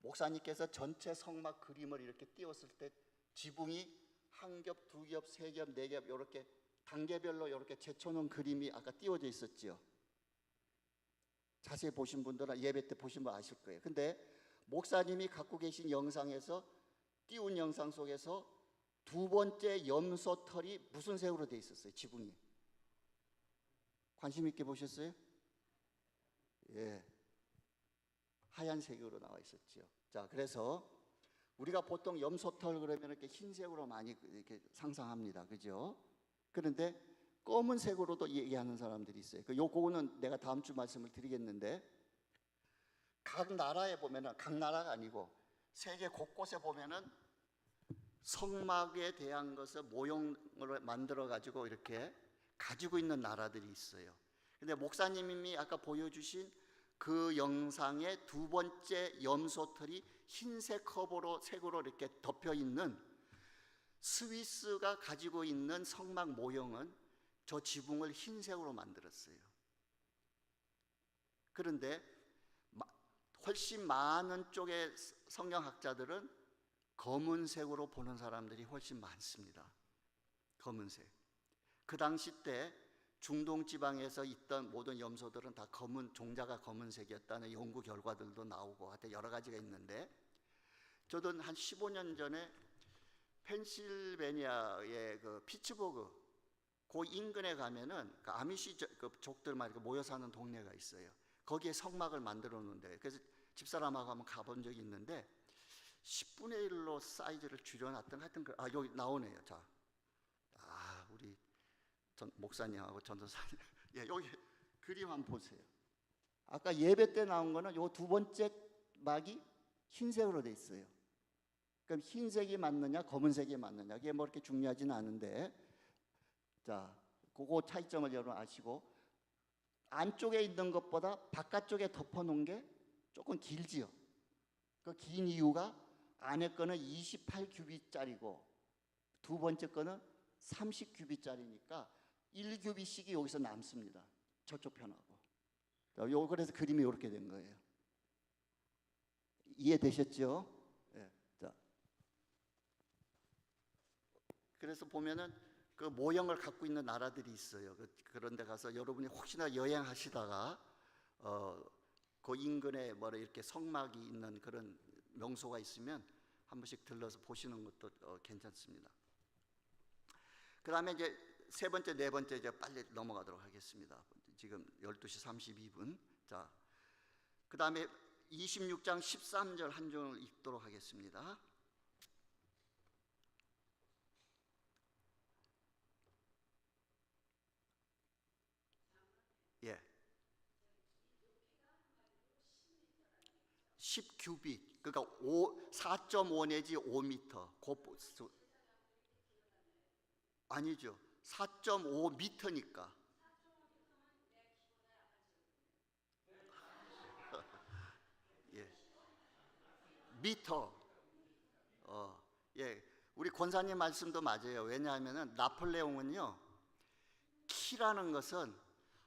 목사님께서 전체 성막 그림을 이렇게 띄웠을 때 지붕이 한 겹, 두 겹, 세 겹, 네 겹 이렇게 단계별로 이렇게 제쳐놓은 그림이 아까 띄워져 있었지요. 자세히 보신 분들은 예배 때 보신 분 아실 거예요. 근데 목사님이 갖고 계신 영상에서 띄운 영상 속에서 두 번째 염소 털이 무슨 색으로 돼 있었어요? 지붕이. 관심 있게 보셨어요? 예. 하얀색으로 나와 있었죠. 자, 그래서 우리가 보통 염소털 그러면 이렇게 흰색으로 많이 이렇게 상상합니다. 그죠? 그런데 검은색으로도 얘기하는 사람들이 있어요. 그거는 내가 다음 주 말씀을 드리겠는데 각 나라에 보면은 각 나라가 아니고 세계 곳곳에 보면은 성막에 대한 것을 모형으로 만들어 가지고 이렇게 가지고 있는 나라들이 있어요. 근데 목사님이 아까 보여주신 그 영상의 두 번째 염소털이 흰색 커버로 색으로 이렇게 덮여 있는 스위스가 가지고 있는 성막 모형은 저 지붕을 흰색으로 만들었어요. 그런데 훨씬 많은 쪽의 성경학자들은 검은색으로 보는 사람들이 훨씬 많습니다. 검은색. 그 당시 때 중동 지방에서 있던 모든 염소들은 다 검은 종자가 검은색이었다는 연구 결과들도 나오고 하여튼 여러 가지가 있는데 저도 한 15년 전에 펜실베니아의 그 피츠버그 그 인근에 가면은 그 아미시 족들만 이렇게 모여 사는 동네가 있어요. 거기에 성막을 만들어 놓는데 그래서 집사람하고 한번 가본 적이 있는데 10분의 1로 사이즈를 줄여놨던 하여튼 여기 나오네요. 자, 우리 목사님하고 전도사님, 예, 여기 그림 한번 보세요. 아까 예배 때 나온 거는 요 두 번째 막이 흰색으로 돼 있어요. 그럼 흰색이 맞느냐, 검은색이 맞느냐, 이게 뭐 이렇게 중요하지는 않은데, 자, 그거 차이점을 여러분 아시고 안쪽에 있는 것보다 바깥쪽에 덮어놓은 게 조금 길지요. 그 긴 이유가 안에 거는 28규빗짜리고 두 번째 거는 30규빗짜리니까 1규빗씩이 여기서 남습니다. 저쪽 편하고. 그래서 그림이 이렇게 된 거예요. 이해되셨죠? 네. 자, 그래서 보면은 그 모형을 갖고 있는 나라들이 있어요. 그런 데 가서 여러분이 혹시나 여행하시다가 그 인근에 이렇게 성막이 있는 그런 명소가 있으면 한 번씩 들러서 보시는 것도 괜찮습니다. 그 다음에 이제 세 번째, 네 번째 이제 빨리 넘어가도록 하겠습니다. 지금 12시 32분. 자, 그 다음에 26장 13절 한 절을 읽도록 하겠습니다. 예. 10규빗, 그러니까 4.5 내지 5m. 아니죠. 4.5m니까. 예. 미터. 예. 우리 권사님 말씀도 맞아요. 왜냐하면은 나폴레옹은요, 키라는 것은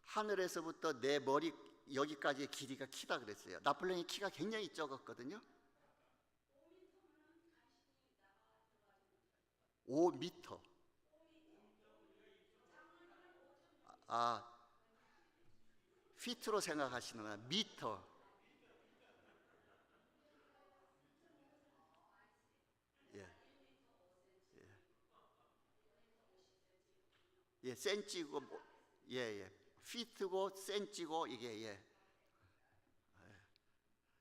하늘에서부터 내 머리 여기까지의 길이가 키다 그랬어요. 나폴레옹이 키가 굉장히 적었거든요. 5m. 아, 피트로 생각하시는구나. 미터. 예, 예, 센치고, 예, 예. 피트고 센치고 이게 예.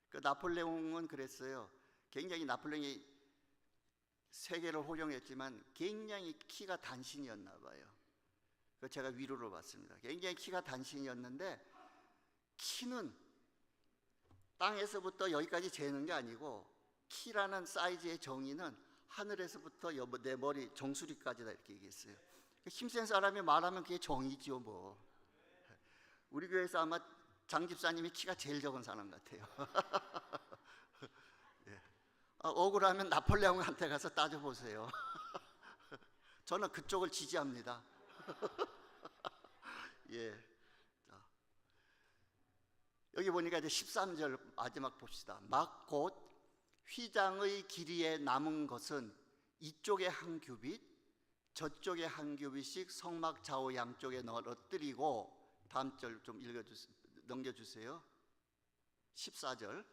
그 나폴레옹은 그랬어요. 굉장히 나폴레옹이 세계를 호령했지만 굉장히 키가 단신이었나 봐요. 그 제가 위로를 받습니다. 굉장히 키가 단신이었는데 키는 땅에서부터 여기까지 재는 게 아니고 키라는 사이즈의 정의는 하늘에서부터 내 머리 정수리까지다 이렇게 얘기했어요. 힘센 사람이 말하면 그게 정의지요 뭐. 우리 교회에서 아마 장 집사님이 키가 제일 적은 사람 같아요. 예. 억울하면 나폴레옹한테 가서 따져보세요. 저는 그쪽을 지지합니다. 예. 자, 여기 보니까 이제 13절 마지막 봅시다. 막 곧 휘장의 길이에 남은 것은 이쪽에 한 규빗, 저쪽에 한 규빗씩 성막 좌우 양쪽에 널어뜨리고, 다음 절 좀 넘겨주세요. 14절.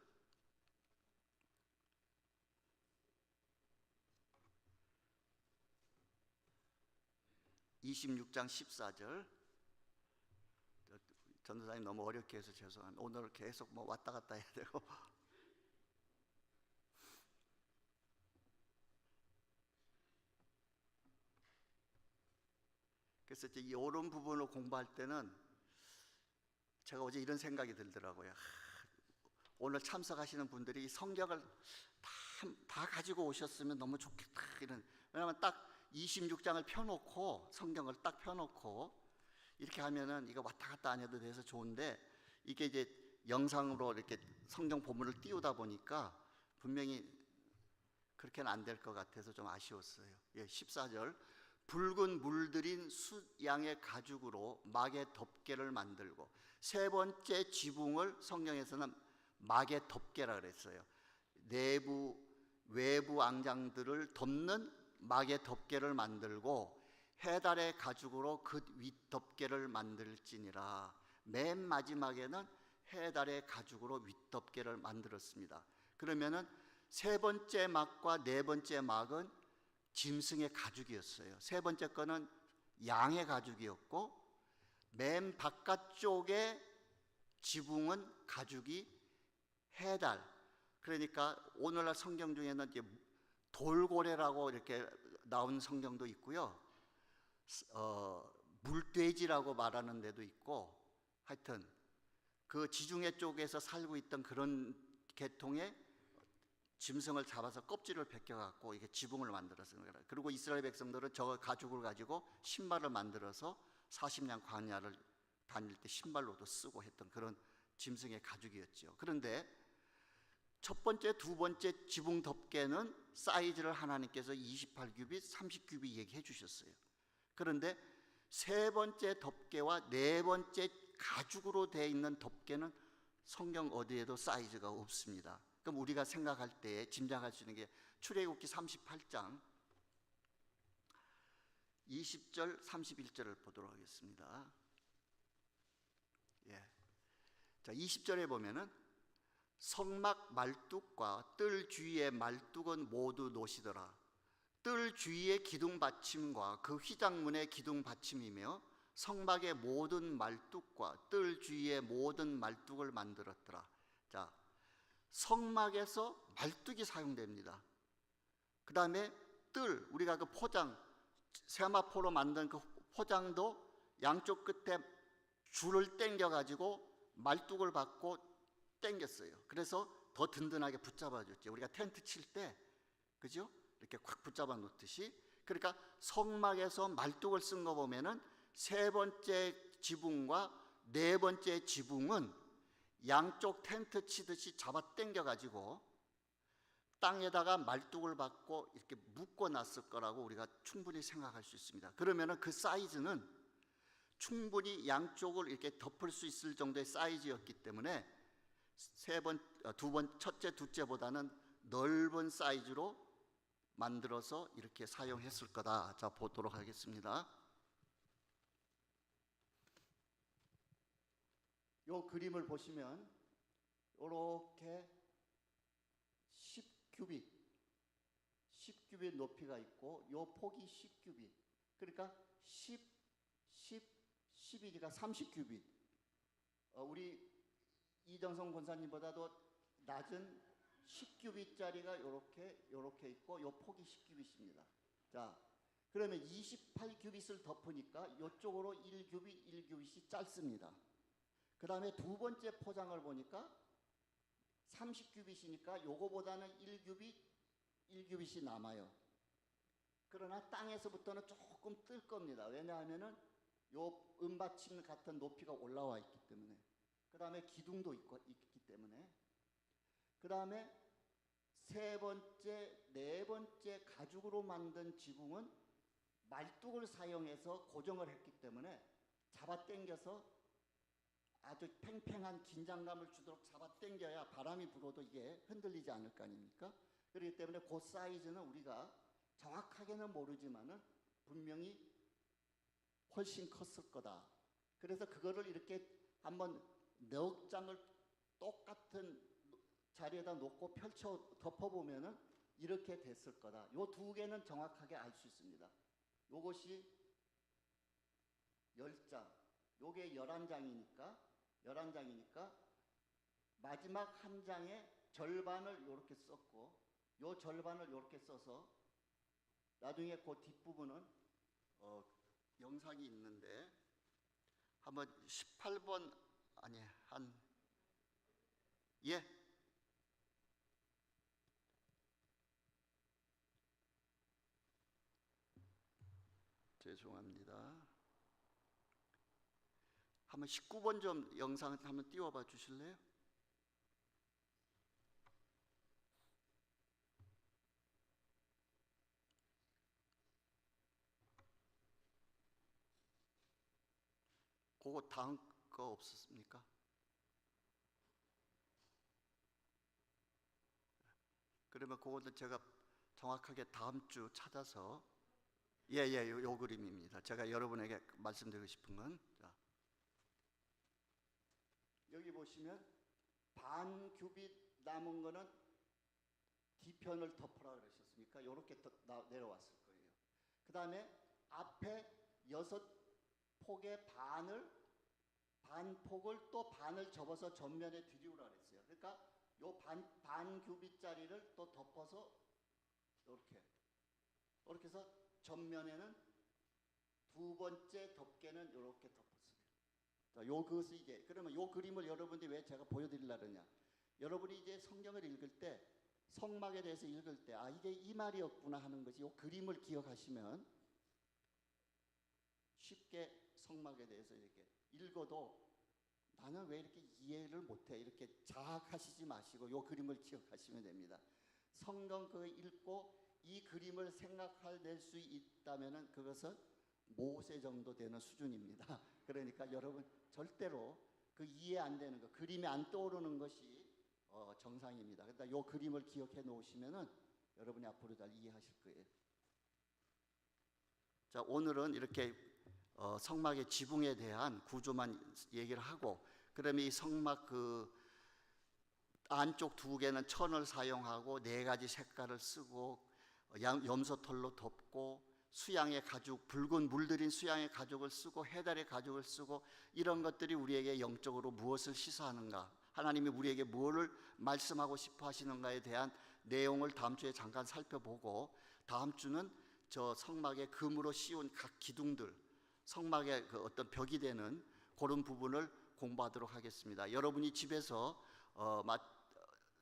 (26장) 14절. 전도사님 너무 어렵게 해서 죄송합니다. 오늘 계속 뭐 왔다 갔다 해야 되고. 그래서 이제 이 오른 부분을 공부할 때는 제가 어제 이런 생각이 들더라고요. 오늘 참석하시는 분들이 성경을 다 가지고 오셨으면 너무 좋겠다 이런. 왜냐하면 딱 26장을 펴놓고 성경을 딱 펴놓고 이렇게 하면은 이거 왔다 갔다 안 해도 돼서 좋은데, 이게 이제 영상으로 이렇게 성경 본문을 띄우다 보니까 분명히 그렇게는 안 될 것 같아서 좀 아쉬웠어요. 예, 14절. 붉은 물들인 숫양의 가죽으로 막의 덮개를 만들고, 세 번째 지붕을 성경에서는 막의 덮개라 그랬어요. 내부 외부 앙장들을 덮는 막의 덮개를 만들고 해달의 가죽으로 그 윗덮개를 만들지니라. 맨 마지막에는 해달의 가죽으로 윗덮개를 만들었습니다. 그러면은 세 번째 막과 네 번째 막은 짐승의 가죽이었어요. 세 번째 거는 양의 가죽이었고, 맨 바깥쪽에 지붕은 가죽이 해달. 그러니까 오늘날 성경 중에는 이제 돌고래라고 이렇게 나온 성경도 있고요. 물돼지라고 말하는 데도 있고, 하여튼 그 지중해 쪽에서 살고 있던 그런 계통의 짐승을 잡아서 껍질을 벗겨갖고 이게 지붕을 만들었어요. 그리고 이스라엘 백성들은 저 가죽을 가지고 신발을 만들어서 40년 광야를 다닐 때 신발로도 쓰고 했던 그런 짐승의 가죽이었죠. 그런데 첫 번째, 두 번째 지붕 덮개는 사이즈를 하나님께서 28규빗, 30규빗 얘기해 주셨어요. 그런데 세 번째 덮개와 네 번째 가죽으로 되어 있는 덮개는 성경 어디에도 사이즈가 없습니다. 그럼 우리가 생각할 때 짐작할 수 있는 게 출애굽기 38장 20절 31절을 보도록 하겠습니다. 예. 자, 20절에 보면은 성막 말뚝과 뜰 주위의 말뚝은 모두 노시더라. 뜰 주위의 기둥 받침과 그 휘장문의 기둥 받침이며 성막의 모든 말뚝과 뜰 주위의 모든 말뚝을 만들었더라. 자, 성막에서 말뚝이 사용됩니다. 그 다음에 뜰, 우리가 그 포장, 세마포로 만든 그 포장도 양쪽 끝에 줄을 당겨 가지고 말뚝을 받고 당겼어요. 그래서 더 든든하게 붙잡아 줬죠. 우리가 텐트 칠 때, 그죠? 이렇게 콱 붙잡아 놓듯이. 그러니까 성막에서 말뚝을 쓴 거 보면은 세 번째 지붕과 네 번째 지붕은 양쪽 텐트 치듯이 잡아 당겨 가지고 땅에다가 말뚝을 받고 이렇게 묶어 놨을 거라고 우리가 충분히 생각할 수 있습니다. 그러면은 그 사이즈는 충분히 양쪽을 이렇게 덮을 수 있을 정도의 사이즈였기 때문에 첫째, 둘째보다는 넓은 사이즈로 만들어서 이렇게 사용했을 거다. 자, 보도록 하겠습니다. 요 그림을 보시면 이렇게 10규빗 높이가 있고 요 폭이 10규빗. 그러니까 10이니까 30규빗. 우리 이정성 권사님보다도 낮은 10규빗짜리가 요렇게 있고 요 폭이 10규빗입니다. 자, 그러면 28규빗을 덮으니까 이쪽으로 1규빗이 짧습니다. 그 다음에 두 번째 포장을 보니까 30규빗이니까 요거보다는 1규빗이 남아요. 그러나 땅에서부터는 조금 뜰 겁니다. 왜냐하면은 요 은받침 같은 높이가 올라와 있기 때문에. 그 다음에 기둥도 있기 때문에. 그 다음에 세 번째, 네 번째 가죽으로 만든 지붕은 말뚝을 사용해서 고정을 했기 때문에 잡아당겨서 아주 팽팽한 긴장감을 주도록 잡아당겨야 바람이 불어도 이게 흔들리지 않을 거 아닙니까? 그렇기 때문에 그 사이즈는 우리가 정확하게는 모르지만은 분명히 훨씬 컸을 거다. 그래서 그거를 이렇게 한번 넉 장을 똑같은 자리에다 놓고 펼쳐 덮어보면은 이렇게 됐을 거다. 요 두 개는 정확하게 알 수 있습니다. 요것이 10장, 요게 11장이니까 마지막 한 장의 절반을 요렇게 썼고 요 절반을 요렇게 써서 나중에 그 뒷부분은 영상이 있는데 한번 18번 아니 예. 죄송합니다. 한번 19번 좀 영상 한번 띄워봐 주실래요? 그거 다음 거 없었습니까? 그러면 그거는 제가 정확하게 다음 주 찾아서 요 그림입니다. 제가 여러분에게 말씀드리고 싶은 건 자, 여기 보시면 반 규빗 남은 거는 뒤편을 덮으라 그러셨습니까? 이렇게 내려왔을 거예요. 그 다음에 앞에 6폭의 반 폭을 또 반을 접어서 전면에 들이우라 그랬어요. 그러니까 요 반 규빗짜리를 또 덮어서 이렇게 해서 전면에는 두 번째 덮개는 이렇게 덮었어요. 자, 그것이 이제 그러면 요 그림을 여러분들이 왜 제가 보여드리려고 하냐? 여러분이 이제 성경을 읽을 때 성막에 대해서 읽을 때 이게 이 말이었구나 하는 것이 요 그림을 기억하시면 쉽게 성막에 대해서 이렇게 읽어도 나는 왜 이렇게 이해를 못해 이렇게 자학하시지 마시고 요 그림을 기억하시면 됩니다. 성경 그거 읽고 이 그림을 생각할 수 있다면은 그것은 모세 정도 되는 수준입니다. 그러니까 여러분 절대로 그 이해 안 되는 거, 그림이 안 떠오르는 것이 정상입니다. 그러니까 이 그림을 기억해 놓으시면은 여러분이 앞으로 잘 이해하실 거예요. 자, 오늘은 이렇게 성막의 지붕에 대한 구조만 얘기를 하고, 그러면 이 성막 그 안쪽 두 개는 천을 사용하고 네 가지 색깔을 쓰고 염소털로 덮고 수양의 가죽, 붉은 물들인 수양의 가죽을 쓰고 해달의 가죽을 쓰고 이런 것들이 우리에게 영적으로 무엇을 시사하는가, 하나님이 우리에게 무엇을 말씀하고 싶어 하시는가에 대한 내용을 다음 주에 잠깐 살펴보고, 다음 주는 저 성막의 금으로 씌운 각 기둥들, 성막의 그 어떤 벽이 되는 그런 부분을 공부하도록 하겠습니다. 여러분이 집에서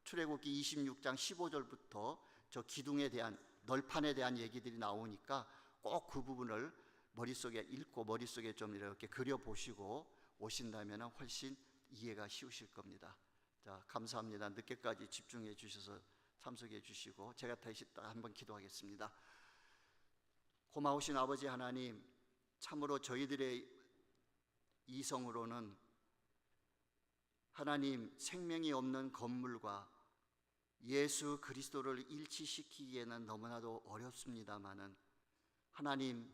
출애굽기 26장 15절부터 저 기둥에 대한, 널판에 대한 얘기들이 나오니까 꼭 그 부분을 머릿속에 읽고 머릿속에 좀 이렇게 그려보시고 오신다면 훨씬 이해가 쉬우실 겁니다. 자, 감사합니다. 늦게까지 집중해 주셔서 참석해 주시고 제가 다시 한번 기도하겠습니다. 고마우신 아버지 하나님, 참으로 저희들의 이성으로는 하나님 생명이 없는 건물과 예수 그리스도를 일치시키기에는 너무나도 어렵습니다마는 하나님,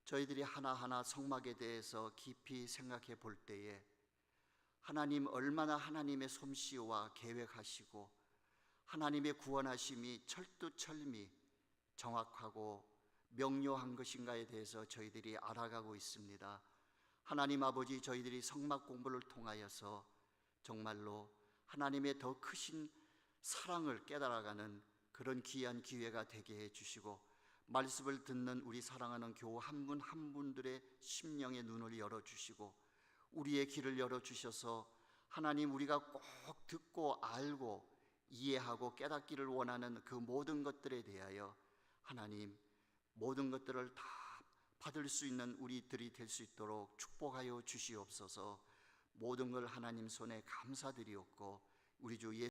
저희들이 하나하나 성막에 대해서 깊이 생각해 볼 때에 하나님 얼마나 하나님의 솜씨와 계획하시고 하나님의 구원하심이 철두철미 정확하고 명료한 것인가에 대해서 저희들이 알아가고 있습니다. 하나님 아버지, 저희들이 성막 공부를 통하여서 정말로 하나님의 더 크신 사랑을 깨달아가는 그런 귀한 기회가 되게 해주시고, 말씀을 듣는 우리 사랑하는 교우 한 분 한 분들의 심령의 눈을 열어주시고 우리의 귀를 열어주셔서 하나님, 우리가 꼭 듣고 알고 이해하고 깨닫기를 원하는 그 모든 것들에 대하여 하나님, 모든 것들을 다 받을 수 있는 우리들이 될 수 있도록 축복하여 주시옵소서. 모든 걸 하나님 손에 감사드리옵고 우리 주